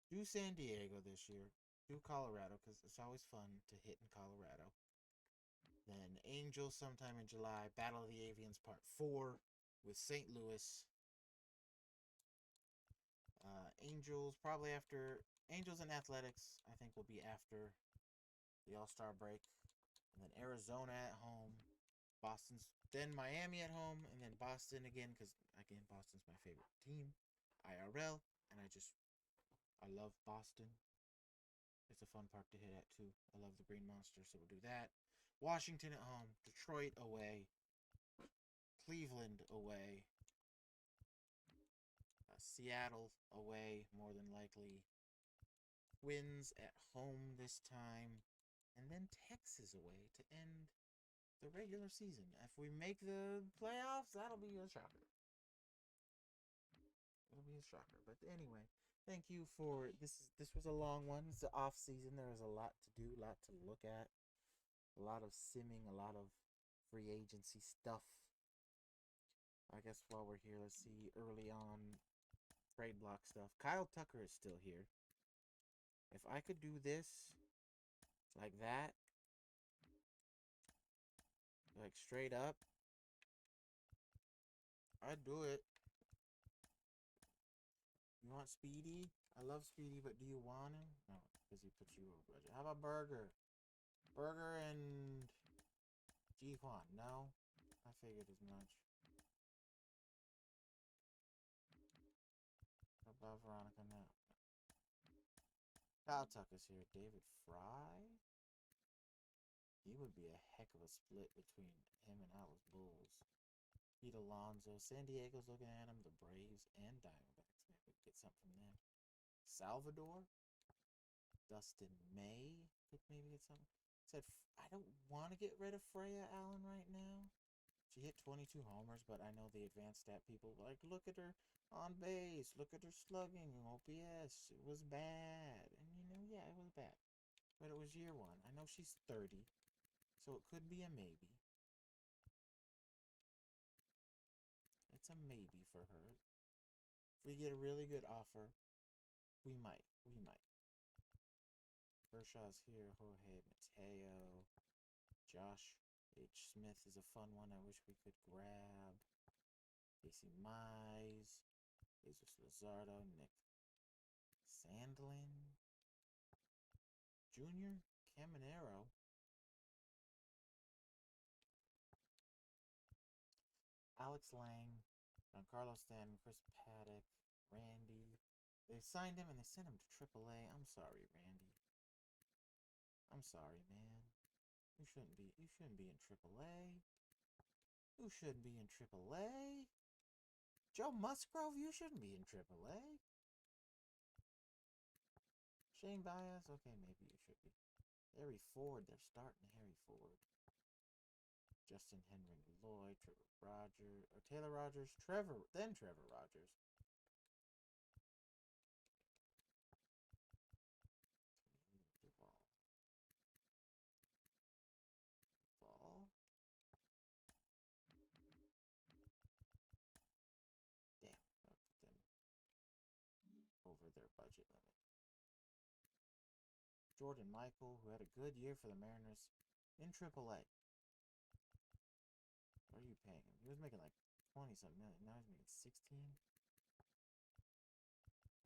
Do San Diego this year. Do Colorado because it's always fun to hit in Colorado. Then Angels sometime in July. Battle of the Avians Part 4 with St. Louis. Angels probably after Angels and Athletics. I think will be after the All-Star break. And then Arizona at home. Then Miami at home, and then Boston again because again Boston's my favorite team. IRL, and I love Boston. It's a fun park to hit at too. I love the Green Monster, so we'll do that. Washington at home, Detroit away, Cleveland away, Seattle away more than likely, Twins at home this time, and then Texas away to end the regular season. If we make the playoffs, that'll be a shocker. shocker. But anyway, thank you for this. This was a long one. It's the off season. There was a lot to do, a lot to look at, a lot of simming, a lot of free agency stuff. I guess while we're here, let's see early on trade block stuff. Kyle Tucker is still here. If I could do this like that, like straight up, I'd do it. You want Speedy? I love Speedy, but do you want him? No, because he puts you over budget. How about Burger? Burger and Jihuan? No? I figured as much. How about Veronica now? Kyle Tucker's here. David Fry? He would be a heck of a split between him and Alice Bulls. Pete Alonso. San Diego's looking at him. The Braves and Diamondbacks. Maybe we could get something from them. Salvador? Dustin May could maybe get something. Said, I don't want to get rid of Freya Allen right now. She hit 22 homers, but I know the advanced stat people like, look at her on base, look at her slugging, OPS. It was bad. And yeah, it was bad. But it was year one. I know she's 30, so it could be a maybe. It's a maybe for her. If we get a really good offer, we might. Kershaw's here. Jorge Mateo. Josh H. Smith is a fun one I wish we could grab. Casey Mize. Jesus Luzardo. Nick Sandlin. Junior Caminero. Alex Lang. Giancarlo Stanton. Chris Paddock. Randy. They signed him and they sent him to AAA. I'm sorry, Randy. I'm sorry, man. You shouldn't be in AAA. You shouldn't be in AAA. Joe Musgrove, you shouldn't be in AAA. Shane Baez, okay, maybe you should be. Harry Ford, they're starting Harry Ford. Justin Henry Lloyd, Taylor Rogers, Trevor Rogers. Ball. Damn, I put them over their budget limit. Jordan Michael, who had a good year for the Mariners in AAA. What are you paying him? He was making like 20-something million. Now he's making 16.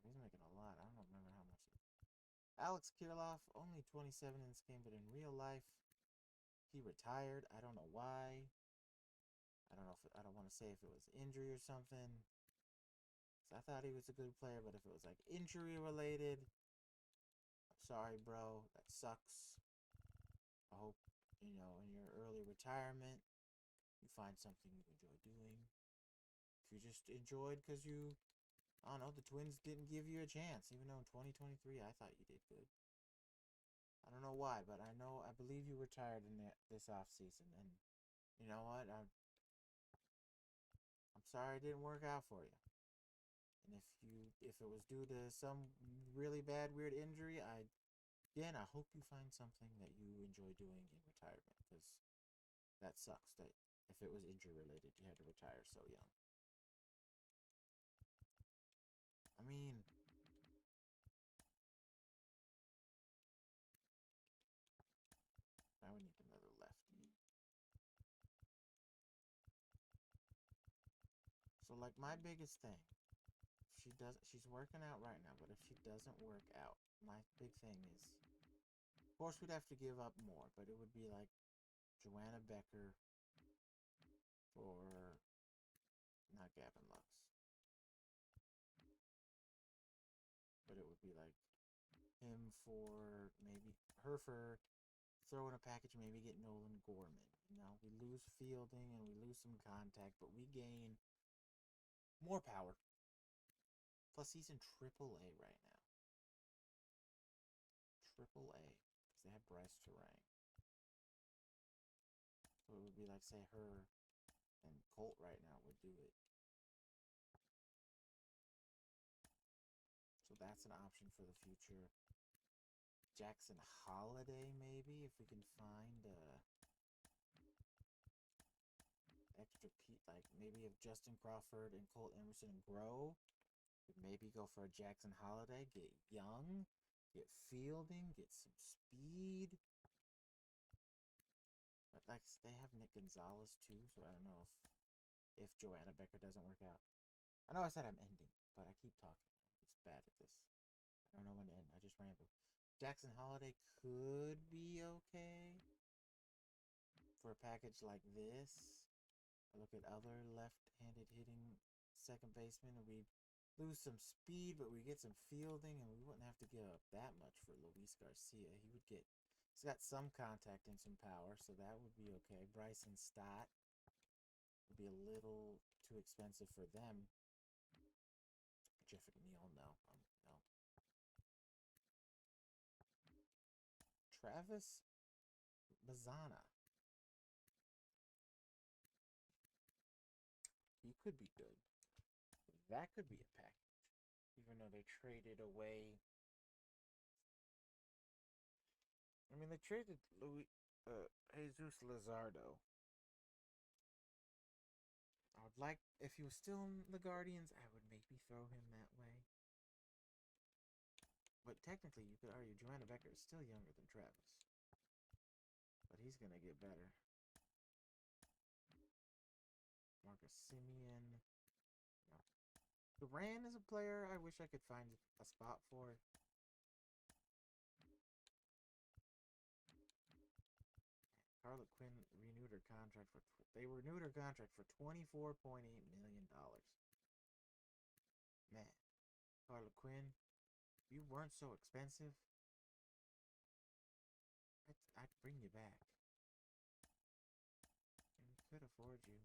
He's making a lot. I don't remember how much. Alex Kirilloff, only 27 in this game, but in real life, he retired. I don't know why. I don't want to say if it was injury or something. So I thought he was a good player, but if it was like injury related, I'm sorry, bro. That sucks. I hope, in your early retirement, you find something you enjoy doing. If you just enjoyed because I don't know, the Twins didn't give you a chance, even though in 2023 I thought you did good. I don't know why, but I believe you retired in this offseason, and you know what? I'm sorry it didn't work out for you. And if it was due to some really bad, weird injury, I hope you find something that you enjoy doing in retirement, because that sucks that if it was injury related, you had to retire so young. I mean, now we need another lefty. So, like, my biggest thing, she's working out right now, but if she doesn't work out, my big thing is, of course, we'd have to give up more, but it would be like Joanna Becker for, not Gavin Lux, but it would be like him for maybe her for throw in a package, maybe get Nolan Gorman. We lose fielding and we lose some contact, but we gain more power. Plus, he's in AAA right now. AAA, because they have Bryce Terang. So it would be like, say, her and Colt right now would do it. that's an option for the future. Jackson Holiday, maybe, if we can find extra like maybe if Justin Crawford and Colt Emerson grow, maybe go for a Jackson Holiday, get young, get fielding, get some speed. But like they have Nick Gonzalez too, so I don't know if Joanna Becker doesn't work out. I know I said I'm ending, but I keep talking. It's bad at this. I don't know when to end. I just ramble. Jackson Holiday could be okay for a package like this. I look at other left-handed hitting second baseman, and we'd lose some speed, but we get some fielding, and we wouldn't have to give up that much for Luis Garcia. He's got some contact and some power, so that would be okay. Bryson Stott would be a little too expensive for them. Jeff McNeil, no. Travis Mazzana. He could be good. That could be a package. Even though they traded away. I mean, they traded Jesus Luzardo. I would like, if he was still in the Guardians, I would maybe throw him that way. But technically, you could argue Joanna Becker is still younger than Travis. But he's going to get better. Marcus Simeon. No. Duran is a player I wish I could find a spot for. Carla Quinn renewed her contract for $24.8 million. Man, Carla Quinn, if you weren't so expensive, I'd bring you back. And we could afford you.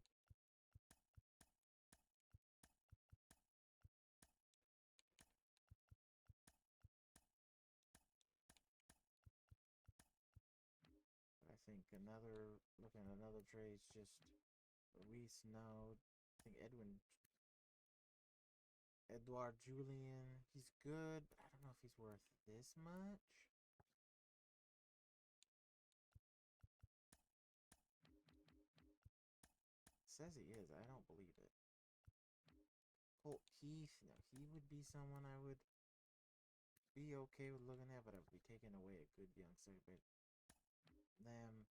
But I think looking at another trade's just Luis, no. I think Edouard Julien, he's good, but I don't know if he's worth this much. Says he is. I don't believe it. Colt Keith, no, he would be someone I would be okay with looking at, but I would be taking away a good young second. Them,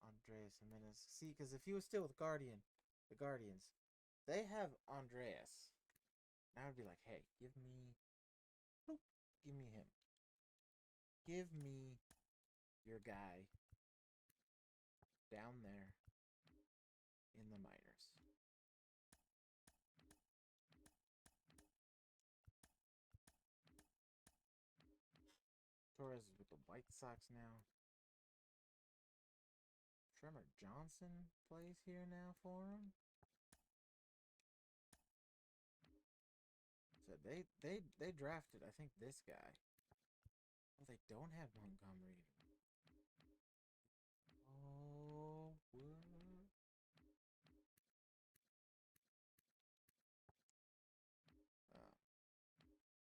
Andreas Jimenez. See, because if he was still with the Guardians, they have Andreas. And I would be like, hey, give me him. Give me your guy down there in the minors. Torres is with the White Sox now. Tremor Johnson plays here now for him. So they drafted, I think, this guy. Oh, they don't have Montgomery. Oh, what?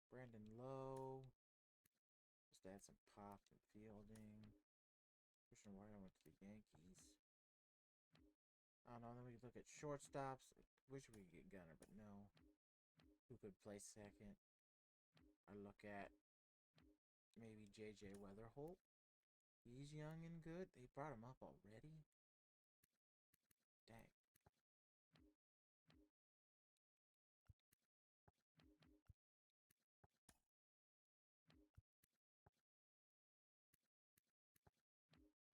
Brandon Lowe. Just add some pop and fielding. Christian Ware went to the Yankees. I don't know. Then we look at shortstops. Wish we could get Gunner, but no. Who could play second? I look at maybe JJ Weatherholt. He's young and good. They brought him up already. Dang.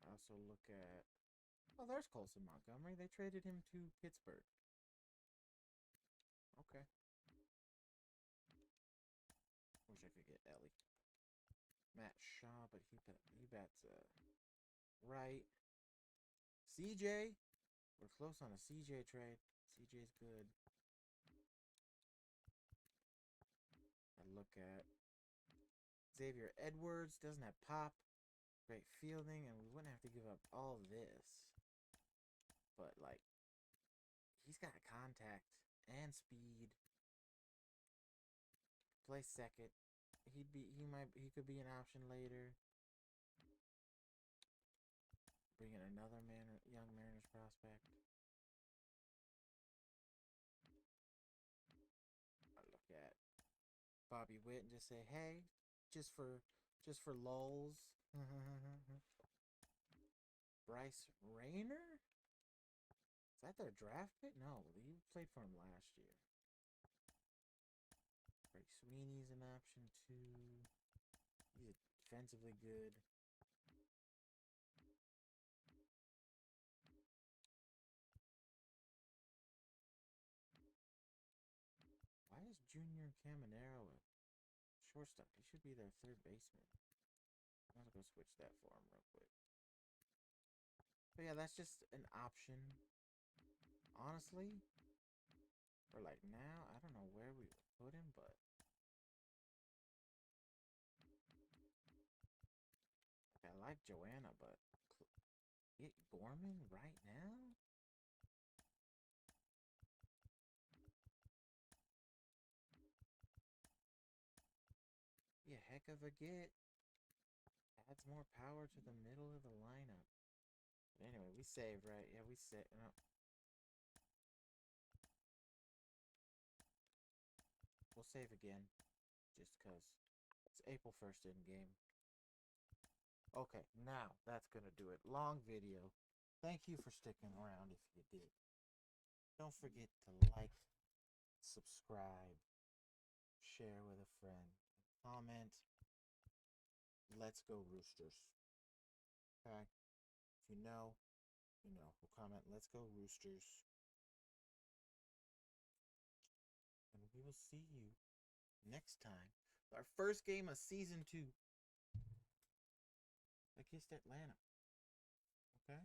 I also look at... Oh, there's Colson Montgomery. They traded him to Pittsburgh. Okay. Wish I could get Ellie. Matt Shaw, but he bats right. CJ. We're close on a CJ trade. CJ's good. I look at Xavier Edwards. Doesn't have pop. Great fielding, and we wouldn't have to give up all this. But, like, he's got contact and speed. play second. He could be an option later. Bring in another young Mariners prospect. I look at Bobby Witt and just say, hey, just for lulz. Bryce Rayner? Is that their draft pick? No, he played for him last year. Frank Sweeney's an option too. He's defensively good. Why is Junior Caminero a shortstop? He should be their third baseman. I'm gonna go switch that for him real quick. But yeah, that's just an option. Honestly, for like now, I don't know where we would put him, but I like Joanna, but get Gorman right now? Be a heck of a get. Adds more power to the middle of the lineup. But anyway, we saved, right? Yeah, we saved. No. We'll save again. Just because it's April 1st in game. Okay, now that's going to do it. Long video. Thank you for sticking around if you did. Don't forget to like, subscribe, share with a friend, comment. Let's go Roosters. Okay? If you know, you know. We'll comment, let's go Roosters. And we will see you next time. Our first game of season 2 against Atlanta. Okay?